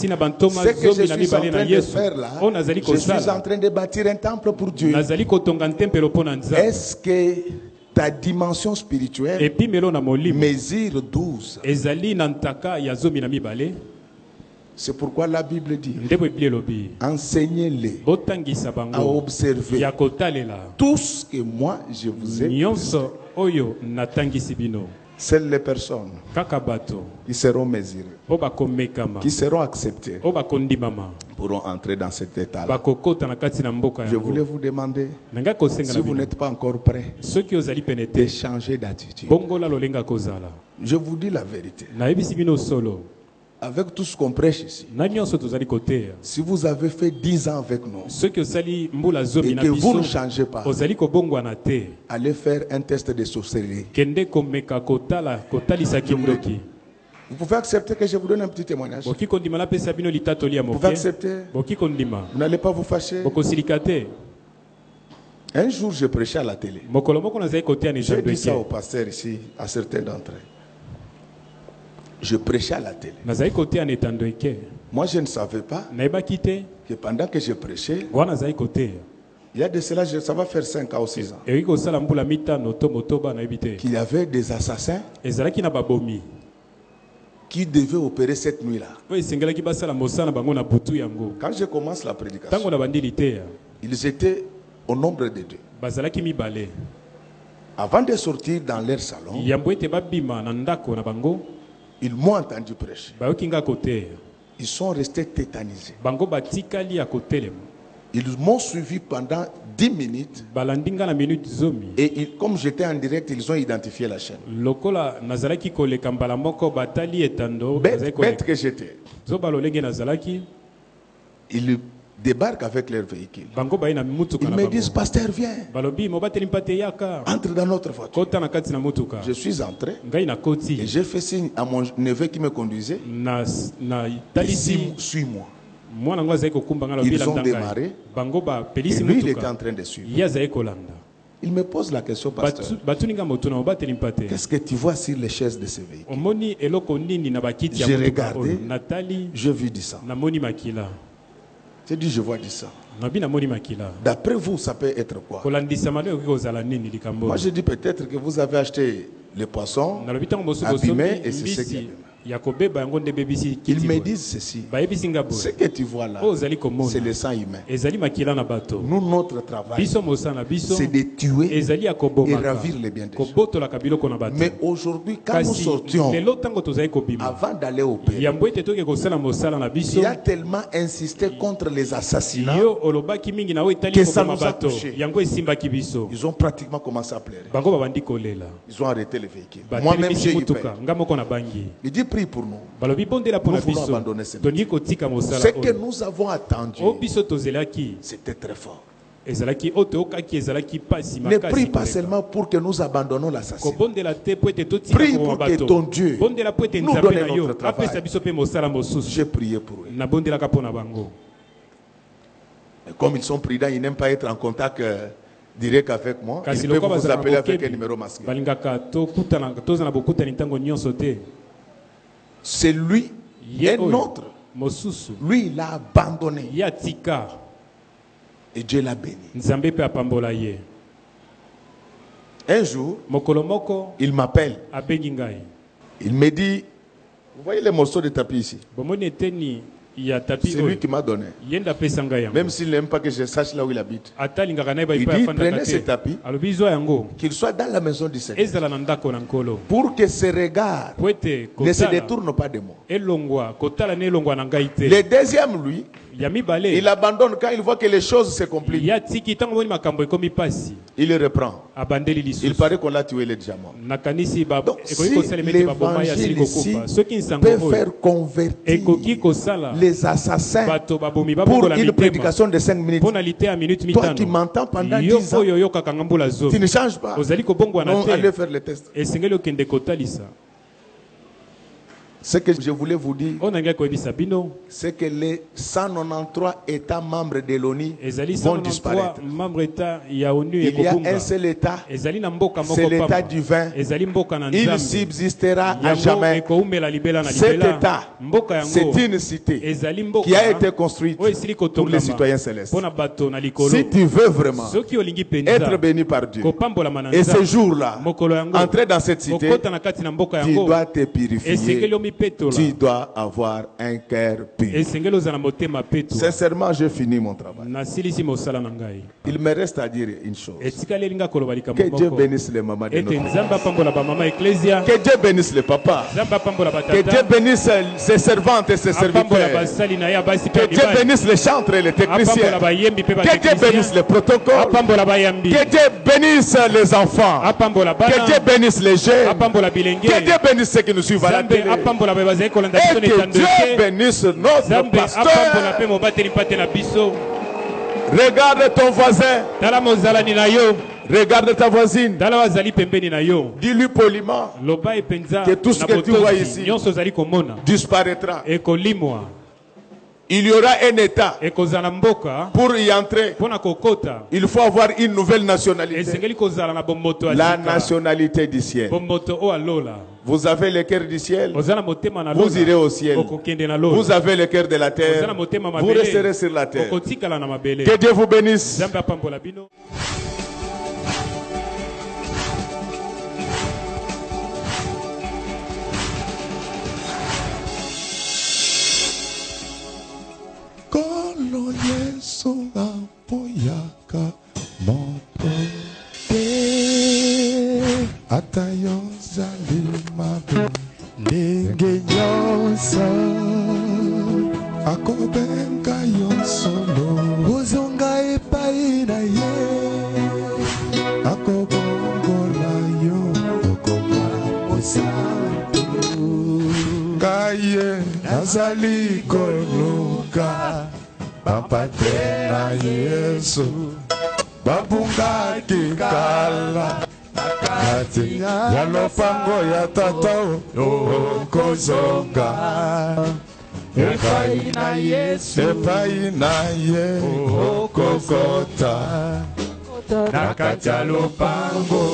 Ce que je suis en train de faire là, je suis en train de bâtir un temple pour Dieu. Est-ce que ta dimension spirituelle mesure 12? C'est pourquoi la Bible dit, nde Bible elobi enseignez-les botangisa à bango observer ya kotalela tout ce que moi je vous ai. nyonso oyo natangisi bino. Seules les personnes Kaka bato qui seront mesurées, o bakomekama qui seront acceptées, o bakondimama pourront entrer dans cet état-là. bakokota na kati na mboka Je voulais yango. vous demander, Nanga kosenga si na vous bino n'êtes pas encore prêts, soki ozali pene de te changer d'attitude. bongola lolenga kozala. Je vous dis la vérité. Nayebisi bino solo Avec tout ce qu'on prêche ici, na nyonso tozali koteya si vous avez fait 10 ans avec nous soki osali mbula zomi et na que vous ne biso changez pas, ozali kobongwana te allez faire un test de sorcellerie. kende komeka kotalisa kindoki. Vous pouvez accepter que je vous donne un petit témoignage. Boki kondima napesa bino litatoli ya Vous pouvez moke accepter. boki kondima Vous n'allez pas vous fâcher. bokosilika te. Un jour, je prêchais à la télé. mokolo moko nazali koteya na J'ai ejando dit ça au eke pasteur ici, à certains d'entre eux. Je prêchais à la télé. nazali koteya na etando eke Moi, je ne savais pas nayebaki te que pendant que je prêchais, wana nazali koteya il y a de cela, ça va faire 5 ans ou 6 ans, ekoki kosala mbula mitano to motoba nayebi te qu'il y avait des assassins ezalaki na babomi qui devaient opérer cette nuit-là. oyo esengelaki basala mosala na bango na butu yango. Quand je commence la Ntango prédication, na bandi liteya ils étaient au nombre de 2. bazalaki mibale Avant de sortir dans leur salon, yambo ete babima na ndako na bango ils m'ont entendu prêcher. bayoki nga koteya Ils sont restés tétanisés. bango batikali ya kotelema Ils m'ont suivi pendant 10 minutes. balandi nga na minute zomi Et comme j'étais en direct, ils ont identifié la chaîne. lokola nazalaki koleka mbala moko batali etando Bête nazali koleka que j'étais. zoba lolenge nazalaki Ils débarquent avec leur véhicule. bango baye na mutuka Ils na me bango disent, pasteur, viens, balobi mobateli mpa te yaka entre dans notre voiture. kota na kati na mutuka Je suis entré ngai na et koti j'ai fait signe à mon neveu qui me conduisait. na Ici, talisi suis-moi. mwana ngo azali kokumba nga lobi Ils ont landa démarré. ngai bango Et bapelisi lui, il était mutuka en train de suivre. ye azali kolanda. Il me pose la question, pasteur, batuni nga moto na mobateli mpa te qu'est-ce que tu vois sur les chaises de ce véhicule? omoni eloko nini na bakiti ya J'ai motuka regardé. oyo natali Je vis du sang. namoni makila J'ai dit, je vois du sang. nabi namoni makila D'après vous, ça peut être quoi? kolandisama nde ekoki kozala nini likambo Moi, je dis peut-être que vous avez acheté les poissons. nalobi ntango mosuku abîmé, osomi et c'est ce qui mbisi abîme. ya kobeba yango nde bebisi Ils kiti me boye. disent ceci. bayebisi nga Ce boye que tu vois là, oyo ozali komona c'est le sang humain. ezali makila na bato Nous, notre travail, biso mosala na biso c'est de tuer ezali ya et kobomaka ravir les biens des gens. kobotolaka biloko na bato Mais aujourd'hui, quand nous kasi sortions, lelo ntango tozali kobima avant d'aller au pays, yambo ete toke kosala mosala na biso il a tellement insisté contre les assassinats, yo olobaki mingi na oyo etali Que ça koboma nous a bato touché. yango esimbaki biso ils ont pratiquement commencé à pleurer. bango babandi kolela Ils ont arrêté les véhicules. Moi-même, batelemisi j'ai eu mutuka peur. nga moko na bangi Il dit, prie pour nous. balobi bondela mpo na Nous voulons biso abandonner ce tolingi kotika mosala Ce que oyo nous avons attendu, oyo biso tozelaki c'était très fort. ezalaki oyo toyokaki ezalaki pasi Ne prie makasi pas koleka. seulement pour que nous abandonnons l'assassin. kobondela te po ete totika Prie koboma pour que bato ton Dieu bondela po ete nous nzambe donne na yo notre travail. apesa biso mpe mosala mosusu J'ai prié pour eux. nabondelaka mpo na bango. Et comme ils sont prudents, ils n'aiment pas être en contact direct avec moi. kasi Ils peuvent lokola vous bazala appeler avec un bokebi numéro masqué. balingaka tozala bokutani ntango nyonso te. C'est lui, Ye un oyo, autre. mosusu Lui, il a abandonné. ye atika Et Dieu l'a béni. nzambe mpe apambola ye. Un jour, mokolo moko il m'appelle. abengi ngai Il me dit, vous voyez les morceaux de tapis ici? bomoni eteni ya tapi C'est lui oyo qui m'a donné. ye nde apesa ngai yango Même s'il n'aime pas que je sache là où il habite. ata alingaka na ye Il baipa dit, afandaka prenez ce te tapis. alobi zwa yango Qu'il soit dans la maison du Seigneur. ezala na ndako na nkolo Pour que ses regards po ete ne se kotala détournent pas de moi. elongwa kotala na elongwa na ngai te. Le deuxième, lui, ya mibale il abandonne quand il voit que les choses se compliquent. ya tiki ntango moni makambo ekomi pasi Il reprend. abandeli Il lisusu paraît qu'on l'a tué, les diamants. nakanisi Donc, ekoki si kosala ete baboma ye asili l'évangile ici kokufa soki nsango peut oyo faire convertir ekoki kosala les assassins bato babomi pour babongola une mitema prédication de 5 minutes, mpo na lite ya minute toi qui mitano m'entends pendant yo 10 ans, oyo oyokaka nga mbula tu ne zomi changes pas. ozali kobongwana Non, allez te faire le test. esengeli okende kotalisa. Ce que je voulais vous dire, oyo nangai koyebisa bino c'est que les 193 États membres de l'ONU ezali vont 193 disparaître. membre eta ya onu Il y a ekobunga un seul État, ezali na mboka c'est moko l'État pamba du vin. ezali mboka na Il nzambe subsistera à yango jamais. ekoumela libela na Cet libela État, mboka c'est yango une cité ezali qui mboka a été construite oyo esili pour les kotongama citoyens célestes. mpo na bato na likolo. Si tu veux vraiment soki olingi être mpenza béni par Dieu, kopambolama na et ce nzambe jour-là, mokolo yango entrer dans cette cité, kokota na kati na mboka tu yango dois te purifier esengeli tu dois avoir un cœur pur. Sincèrement, j'ai fini mon travail. Il me reste à dire une chose. Que Dieu bénisse les mamans de notre Église. Que Dieu bénisse les papas. Que Dieu bénisse ses servantes et ses serviteurs. Que Dieu bénisse les chantres et les techniciens. Que Dieu bénisse les protocoles. Que Dieu bénisse les enfants. Que Dieu bénisse les jeunes. Que Dieu bénisse ceux qui nous suivent à la télé. Et que Dieu bénisse notre pasteur. Regarde ton voisin. Regarde ta voisine. Dis-lui poliment que tout ce que tu vois ici disparaîtra. Il y aura un État. Pour y entrer, il faut avoir une nouvelle nationalité. La nationalité du ciel. Vous avez le cœur du ciel, vous irez au ciel. Vous avez le cœur de la terre, vous resterez sur la terre. Que Dieu vous bénisse. Kolo Yesu apoyaka moto te atayo zalimabe ndenge nyonso akobenga yo solo ozonga epai na ye akobongola yo okoma mosantu kaye nazali koluka bapate na Yesu babungaki kala kati ya lopango ya tata okozonga epai na Yesu epai na ye okokota na kati ya lopango.